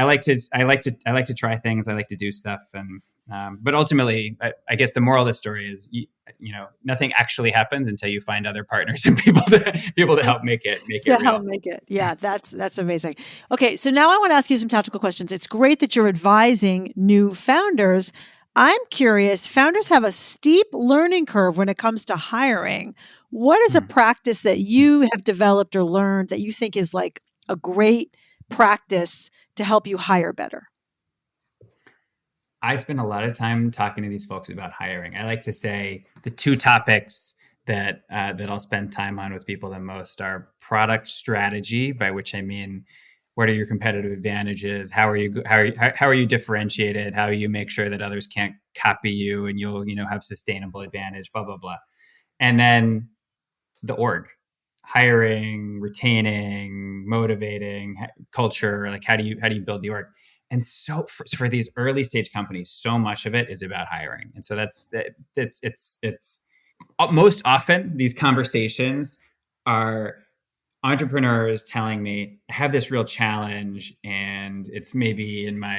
like to try things. I like to do stuff. And, but ultimately I guess the moral of the story is, nothing actually happens until you find other partners and people to help make it real. Help make it. Yeah. That's amazing. Okay. So now I want to ask you some tactical questions. It's great that you're advising new founders. I'm curious, founders have a steep learning curve when it comes to hiring. What is a practice that you have developed or learned that you think is like a great practice to help you hire better? I spend a lot of time talking to these folks about hiring. I like to say the two topics that I'll spend time on with people the most are product strategy, by which I mean, what are your competitive advantages? How are you differentiated? How you make sure that others can't copy you and you'll have sustainable advantage, blah, blah, blah. And then the org, hiring, retaining, motivating, culture, like how do you build the org? And so for these early stage companies, so much of it is about hiring. And so it's most often these conversations are entrepreneurs telling me, I have this real challenge and it's maybe in my,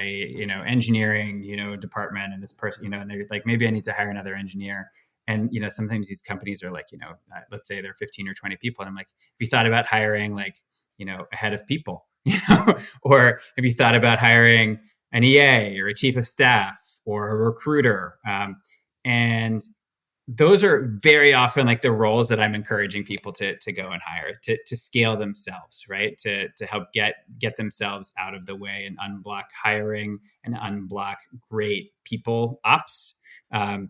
engineering, department, and this person, and they're like, maybe I need to hire another engineer. And, sometimes these companies are like, let's say they're 15 or 20 people. And I'm like, have you thought about hiring like, a head of people, or have you thought about hiring an EA or a chief of staff or a recruiter? And those are very often like the roles that I'm encouraging people to go and hire to scale themselves, right? To help get themselves out of the way and unblock hiring and unblock great people ops. This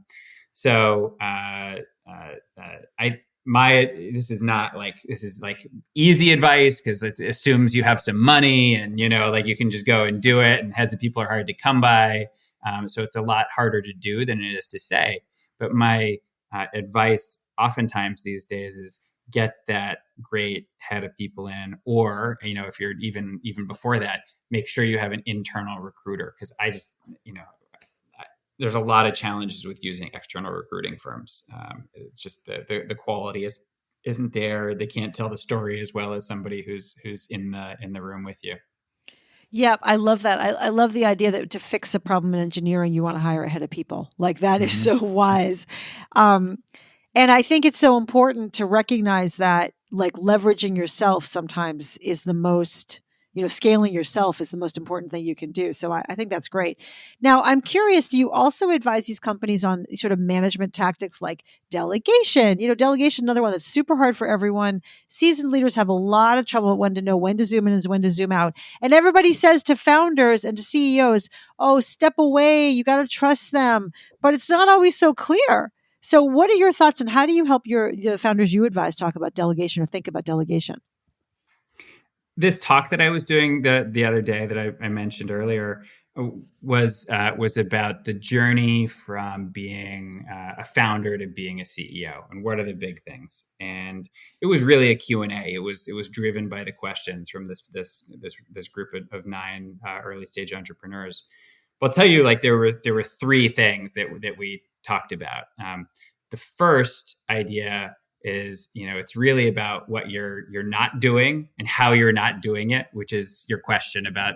is like easy advice because it assumes you have some money and, like you can just go and do it, and heads of people are hard to come by. So it's a lot harder to do than it is to say. But my advice oftentimes these days is get that great head of people in, or, if you're even before that, make sure you have an internal recruiter. Because there's a lot of challenges with using external recruiting firms. It's just the quality isn't there. They can't tell the story as well as somebody who's in the room with you. Yeah, I love that. I love the idea that to fix a problem in engineering, you want to hire a head of people. Like that is so wise. And I think it's so important to recognize that like leveraging yourself sometimes is the most, scaling yourself is the most important thing you can do. So I think that's great. Now, I'm curious, do you also advise these companies on sort of management tactics like delegation? Delegation, another one that's super hard for everyone. Seasoned leaders have a lot of trouble when to know when to zoom in and when to zoom out. And everybody says to founders and to CEOs, oh, step away. You got to trust them. But it's not always so clear. So what are your thoughts, and how do you help the founders you advise talk about delegation or think about delegation? This talk that I was doing the other day that I mentioned earlier was about the journey from being a founder to being a CEO, and what are the big things. And it was really a Q&A. It was driven by the questions from this group of 9 early stage entrepreneurs. But I'll tell you, like, there were 3 things that we talked about. The first idea is, it's really about what you're not doing and how you're not doing it, which is your question about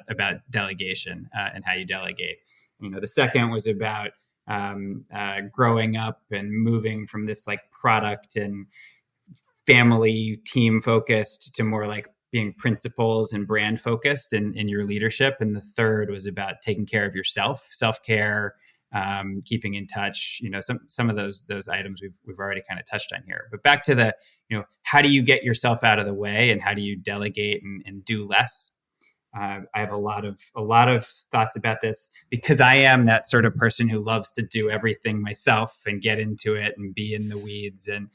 delegation and how you delegate. The second was about growing up and moving from this like product and family team focused to more like being principles and brand focused in your leadership. And the third was about taking care of yourself, self-care, keeping in touch. Some of those items we've already kind of touched on here. But back to the, how do you get yourself out of the way and how do you delegate and do less? I have a lot of thoughts about this because I am that sort of person who loves to do everything myself and get into it and be in the weeds. And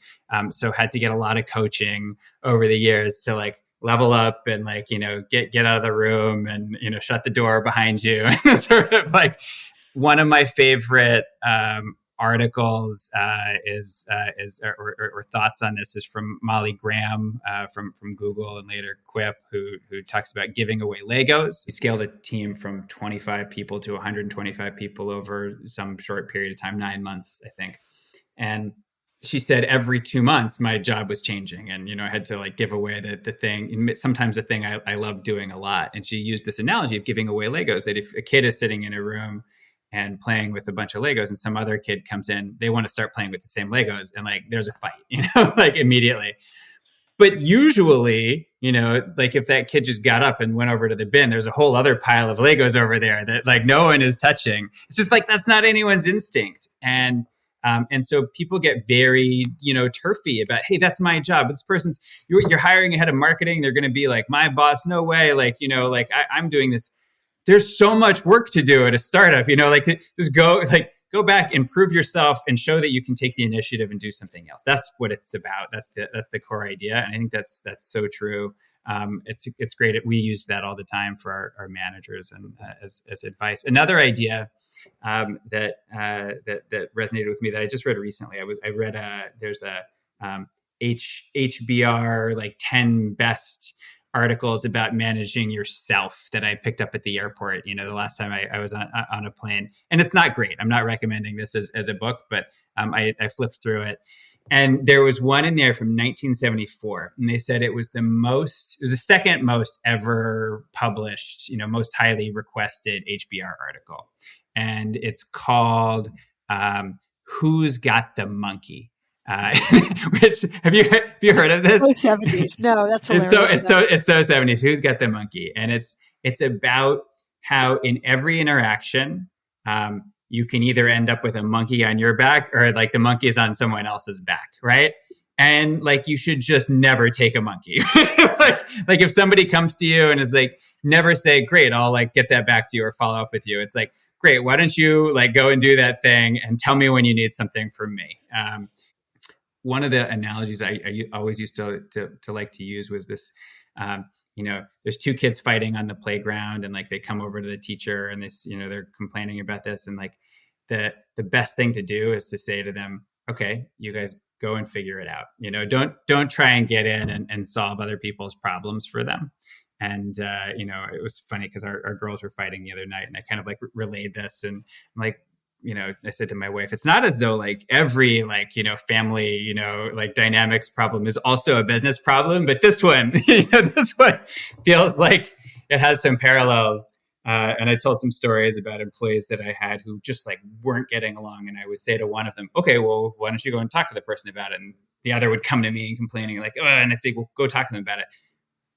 so had to get a lot of coaching over the years to like level up and like, get out of the room and, shut the door behind you. And sort of like one of my favorite articles or thoughts on this is from Molly Graham from Google and later Quip, who talks about giving away Legos. We scaled a team from 25 people to 125 people over some short period of time, 9 months, I think. And she said every 2 months my job was changing, and I had to like give away the thing, and sometimes the thing I love doing a lot. And she used this analogy of giving away Legos, that if a kid is sitting in a room and playing with a bunch of Legos and some other kid comes in, they want to start playing with the same Legos, and like there's a fight, like immediately. But usually, like if that kid just got up and went over to the bin, there's a whole other pile of Legos over there that like no one is touching. It's just like, that's not anyone's instinct. And so people get very, turfy about, hey, that's my job. But this person's, you're hiring a head of marketing. They're going to be like, my boss, no way. Like, I'm doing this. There's so much work to do at a startup, like just go back, improve yourself and show that you can take the initiative and do something else. That's what it's about. That's the core idea. And I think that's so true. It's great. We use that all the time for our managers and as advice. Another idea that resonated with me that I just read recently. I read there's a HBR like 10 best articles about managing yourself that I picked up at the airport, the last time I was on a plane. And it's not great. I'm not recommending this as a book, but I flipped through it. And there was one in there from 1974. And they said it was the second most ever published, most highly requested HBR article. And it's called Who's Got the Monkey? Which have you heard of this? Oh, 70s. No, that's hilarious. It's so 70s. Who's got the monkey? And it's about how in every interaction, you can either end up with a monkey on your back or like the monkey is on someone else's back, right? And like you should just never take a monkey. like if somebody comes to you and is like, never say, great, I'll like get that back to you or follow up with you. It's like, great, why don't you like go and do that thing and tell me when you need something from me. One of the analogies I always used to like to use was this, there's 2 kids fighting on the playground and like they come over to the teacher and this, they're complaining about this. And like the best thing to do is to say to them, okay, you guys go and figure it out. Don't try and get in and solve other people's problems for them. And, it was funny because our girls were fighting the other night and I kind of like relayed this and I'm like, I said to my wife, it's not as though like every like, family, like dynamics problem is also a business problem, but this one, this one feels like it has some parallels. And I told some stories about employees that I had who just like weren't getting along. And I would say to one of them, okay, well, why don't you go and talk to the person about it? And the other would come to me and complaining like, oh, and I'd say, well, go talk to them about it.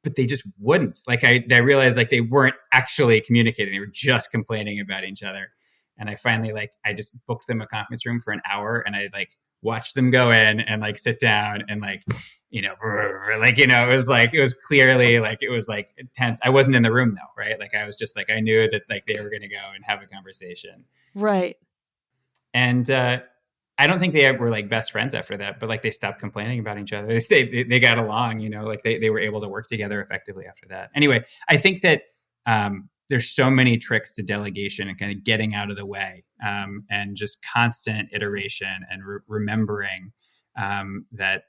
But they just wouldn't. Like I realized like they weren't actually communicating. They were just complaining about each other. And I finally I just booked them a conference room for an hour and I like watched them go in and like sit down and like, it was clearly like, it was like tense. I wasn't in the room though. Right. Like I was just like, I knew that like they were going to go and have a conversation. Right. And I don't think they were like best friends after that, but like they stopped complaining about each other. They got along, like they were able to work together effectively after that. Anyway, I think that there's so many tricks to delegation and kind of getting out of the way, and just constant iteration and remembering that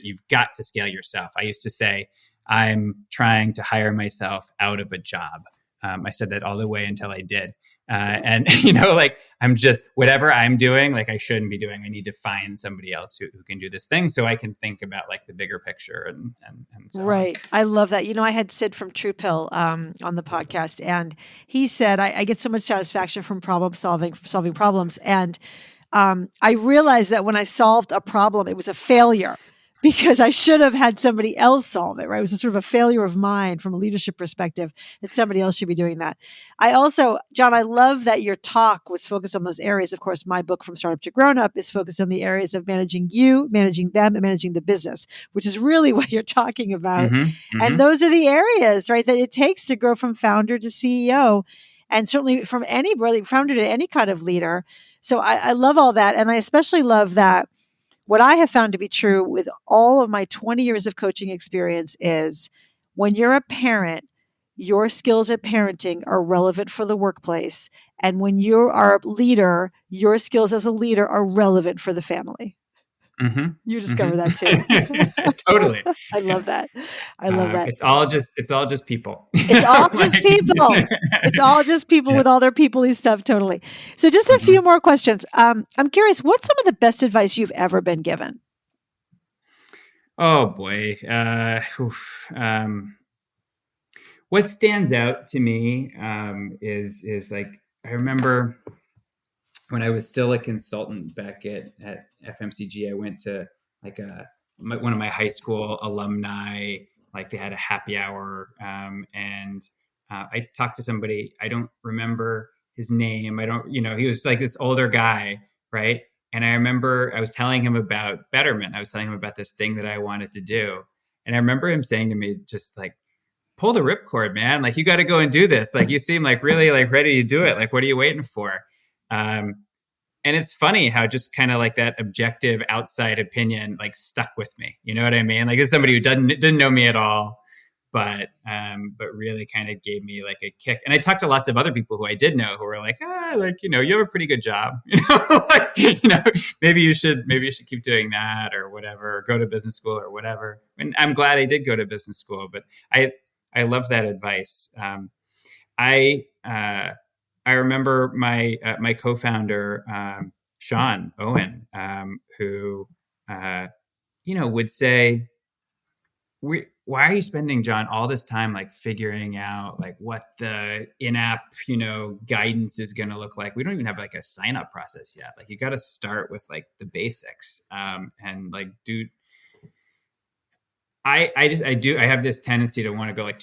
you've got to scale yourself. I used to say I'm trying to hire myself out of a job. I said that all the way until I did. And, like I'm just, whatever I'm doing, like I shouldn't be doing, I need to find somebody else who can do this thing so I can think about like the bigger picture and so right. on. I love that. I had Sid from True Pill on the podcast, and he said, I get so much satisfaction from solving problems. And I realized that when I solved a problem, it was a failure because I should have had somebody else solve it, right? It was a sort of a failure of mine from a leadership perspective that somebody else should be doing that. I also, Jon, I love that your talk was focused on those areas. Of course, my book From Startup to Grown Up is focused on the areas of managing you, managing them, and managing the business, which is really what you're talking about. Mm-hmm, mm-hmm. And those are the areas, right, that it takes to grow from founder to CEO. And certainly from any founder to any kind of leader. So I love all that. And I especially love that what I have found to be true with all of my 20 years of coaching experience is when you're a parent, your skills at parenting are relevant for the workplace. And when you are a leader, your skills as a leader are relevant for the family. Mm-hmm. You discover that too. Totally. I love that. I love that. It's all just people. It's all just people. It's all just people with all their people-y stuff. Totally. So just a few more questions. I'm curious, what's some of the best advice you've ever been given? Oh boy. What stands out to me is like, I remember when I was still a consultant back at FMCG, I went to like one of my high school alumni, like they had a happy hour, and I talked to somebody. I don't remember his name. He was like this older guy, right? And I remember I was telling him about Betterment. I was telling him about this thing that I wanted to do. And I remember him saying to me, just like, pull the ripcord, man. Like, you got to go and do this. Like, you seem like really like ready to do it. Like, what are you waiting for? And it's funny how just kind of like that objective outside opinion like stuck with me. You know what I mean? Like, this is somebody who didn't know me at all, but really kind of gave me like a kick. And I talked to lots of other people who I did know who were like, you have a pretty good job. Maybe you should keep doing that or whatever, or go to business school or whatever. And I'm glad I did go to business school, but I love that advice. I remember my co-founder, Sean Owen, who would say, why are you spending, Jon, all this time like figuring out like what the in-app guidance is going to look like? We don't even have like a sign-up process yet. Like, you got to start with like the basics, and like do. I have this tendency to want to go like,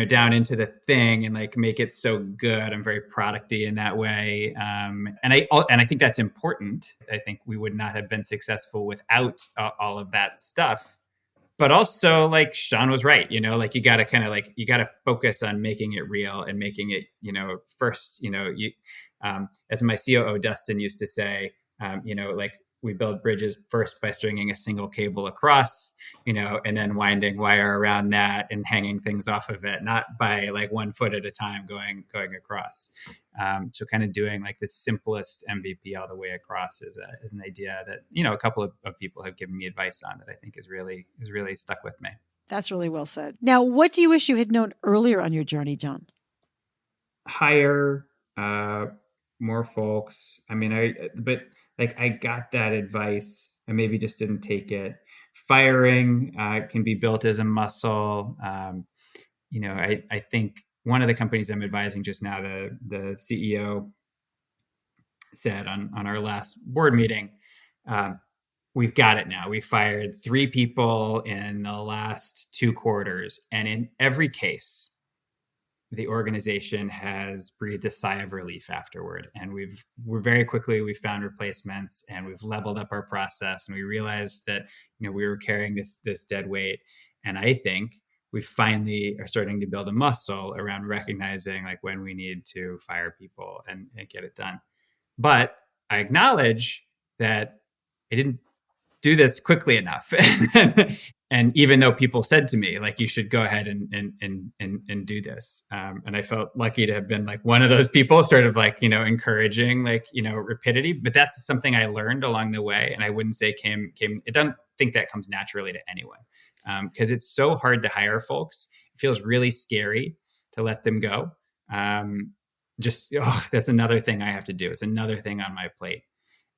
down into the thing and like make it so good. I'm very producty in that way. And I think that's important. I think we would not have been successful without all of that stuff. But also, like, Sean was right, like you got to focus on making it real and making it, first, as my COO Dustin used to say, like, we build bridges first by stringing a single cable across, and then winding wire around that and hanging things off of it, not by like 1 foot at a time going across. So kind of doing like the simplest MVP all the way across is an idea that, a couple of people have given me advice on that I think is really stuck with me. That's really well said. Now, what do you wish you had known earlier on your journey, Jon? Hire more folks. I mean, I got that advice. I maybe just didn't take it. Firing can be built as a muscle. I think one of the companies I'm advising just now, the CEO said on our last board meeting, we've got it now. We fired 3 people in the last 2 quarters. And in every case, the organization has breathed a sigh of relief afterward. And we found replacements, and we've leveled up our process, and we realized that, we were carrying this dead weight. And I think we finally are starting to build a muscle around recognizing like when we need to fire people and get it done. But I acknowledge that I didn't do this quickly enough. And even though people said to me, like, you should go ahead and do this. And I felt lucky to have been like one of those people, sort of like, encouraging, like, rapidity. But that's something I learned along the way. And I wouldn't say I don't think that comes naturally to anyone, because it's so hard to hire folks. It feels really scary to let them go. That's another thing I have to do. It's another thing on my plate.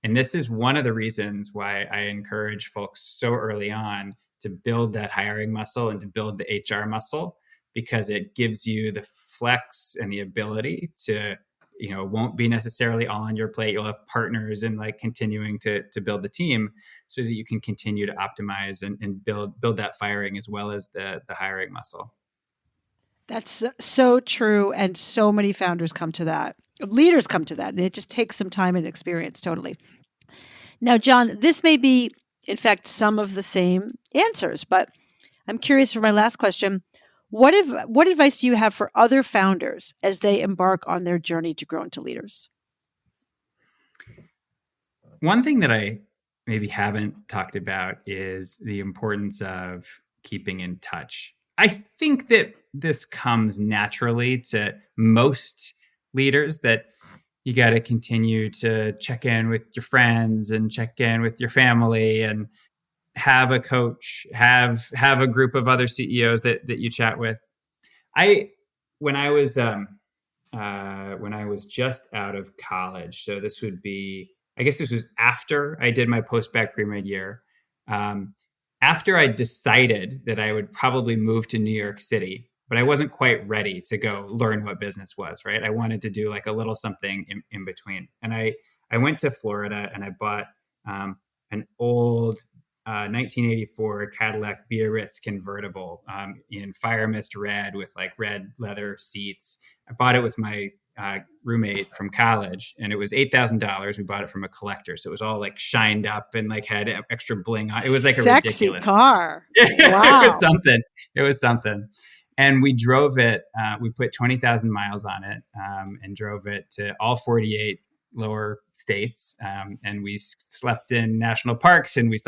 And this is one of the reasons why I encourage folks so early on to build that hiring muscle and to build the HR muscle, because it gives you the flex and the ability to, won't be necessarily all on your plate. You'll have partners and like continuing to build the team so that you can continue to optimize and build that firing as well as the hiring muscle. That's so true. And so many founders come to that. Leaders come to that. And it just takes some time and experience. Totally. Now, Jon, this may be, in fact, some of the same answers, but I'm curious for my last question. What advice do you have for other founders as they embark on their journey to grow into leaders? One thing that I maybe haven't talked about is the importance of keeping in touch. I think that this comes naturally to most leaders, that you got to continue to check in with your friends and check in with your family and have a coach, have a group of other CEOs that you chat with. When I was just out of college, so this would be, I guess this was after I did my post-bac pre-med year. After I decided that I would probably move to New York City, but I wasn't quite ready to go learn what business was, right? I wanted to do like a little something in between. And I went to Florida and I bought an old 1984 Cadillac Biarritz convertible in fire mist red with like red leather seats. I bought it with my roommate from college, and it was $8,000. We bought it from a collector, so it was all like shined up and like had extra bling on. It was like a sexy ridiculous car. Wow. It was something. And we drove it. We put 20,000 miles on it and drove it to all 48 lower states. And we slept in national parks, and we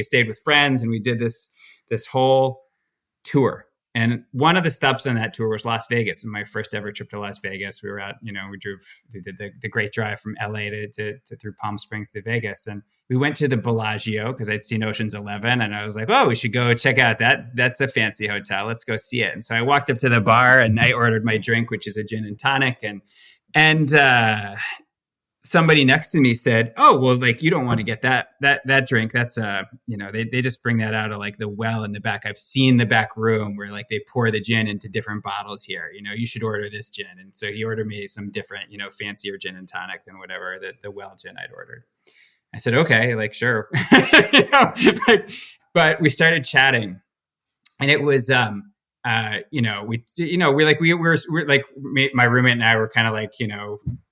stayed with friends, and we did this whole tour. And one of the stops on that tour was Las Vegas. And my first ever trip to Las Vegas, we were out, we did the great drive from LA to through Palm Springs to Vegas. And we went to the Bellagio because I'd seen Ocean's 11, and I was like, oh, we should go check out that. That's a fancy hotel. Let's go see it. And so I walked up to the bar and I ordered my drink, which is a gin and tonic. And somebody next to me said, oh, well, like, you don't want to get that drink. That's they just bring that out of like the well in the back. I've seen the back room where like they pour the gin into different bottles here. You should order this gin. And so he ordered me some different, fancier gin and tonic than whatever the well gin I'd ordered. I said, okay, like, sure. But we started chatting, and it was, my roommate and I were kind of like,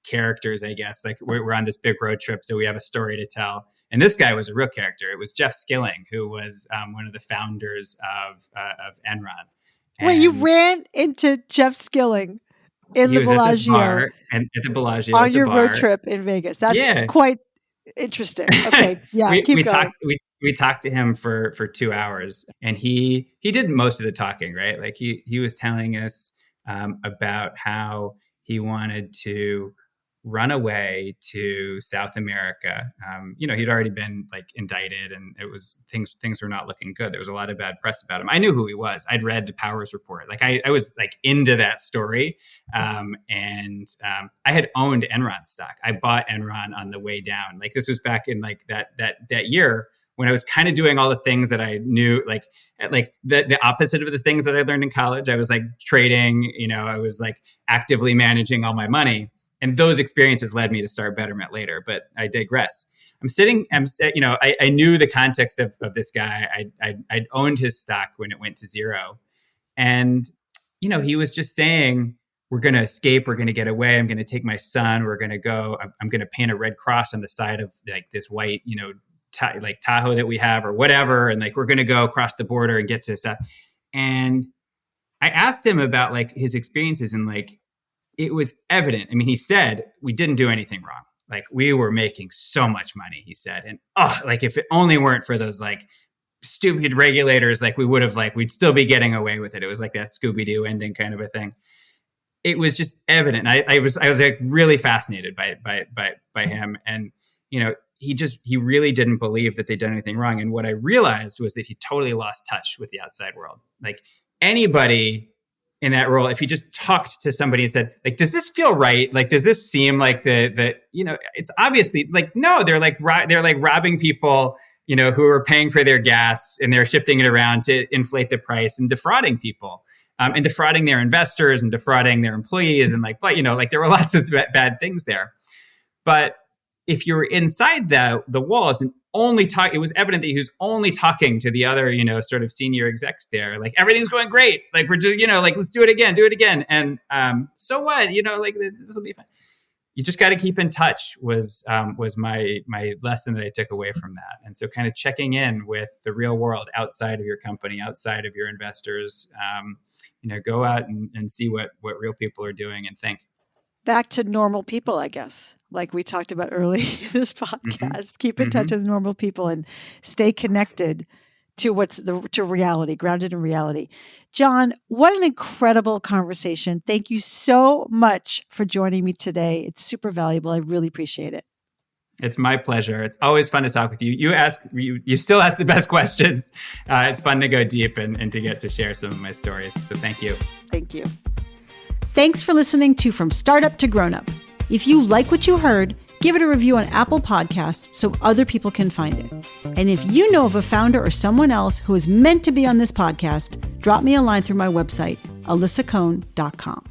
characters, I guess. Like we're on this big road trip, so we have a story to tell. And this guy was a real character. It was Jeff Skilling, who was one of the founders of Enron. And wait, you ran into Jeff Skilling in the Bellagio? At this bar, and at the Bellagio on your road trip in Vegas. That's quite interesting. Okay, yeah, keep going. We talked to him for 2 hours, and he did most of the talking, right? Like he was telling us about how he wanted to run away to South America. He'd already been like indicted, and it was things were not looking good. There was a lot of bad press about him. I knew who he was. I'd read the Powers Report. Like I was like into that story. And I had owned Enron stock. I bought Enron on the way down. Like this was back in like that year when I was kind of doing all the things that I knew, like the opposite of the things that I learned in college. I was like trading, I was like actively managing all my money. And those experiences led me to start Betterment later, but I digress. I knew the context of this guy. I'd owned his stock when it went to zero. And, he was just saying, we're going to escape. We're going to get away. I'm going to take my son. We're going to go. I'm going to paint a red cross on the side of like this white, like Tahoe that we have or whatever. And like, we're going to go across the border and get to South. And I asked him about like his experiences, and like, it was evident. I mean, he said, we didn't do anything wrong. like we were making so much money, he said. And like if it only weren't for those like stupid regulators, like we would have like, we'd still be getting away with it. It was like that Scooby-Doo ending kind of a thing. It was just evident. I was like really fascinated by him. And, you know, he really didn't believe that they'd done anything wrong. And what I realized was that he totally lost touch with the outside world. Like anybody in that role, if you just talked to somebody and said, like, does this feel right? Like, does this seem like the you know, it's obviously like, no, they're like robbing people, you know, who are paying for their gas and they're shifting it around to inflate the price and defrauding people, and defrauding their investors and defrauding their employees. And like, but, you know, like there were lots of bad things there. But if you're inside the walls and only talk, it was evident that he was only talking to the other, you know, sort of senior execs there. Like everything's going great. Like we're just, you know, like let's do it again. And so what? You know, like this will be fine. You just got to keep in touch was my lesson that I took away from that. And so kind of checking in with the real world outside of your company, outside of your investors, you know, go out and see what real people are doing and think. Back to normal people, I guess, like we talked about early in this podcast. Mm-hmm. Keep in touch with normal people and stay connected to to reality, grounded in reality. Jon, what an incredible conversation. Thank you so much for joining me today. It's super valuable. I really appreciate it. It's my pleasure. It's always fun to talk with you. You still ask the best questions. It's fun to go deep and to get to share some of my stories. So thank you. Thank you. Thanks for listening to From Startup to Grown Up. If you like what you heard, give it a review on Apple Podcasts so other people can find it. And if you know of a founder or someone else who is meant to be on this podcast, drop me a line through my website, alisacohn.com.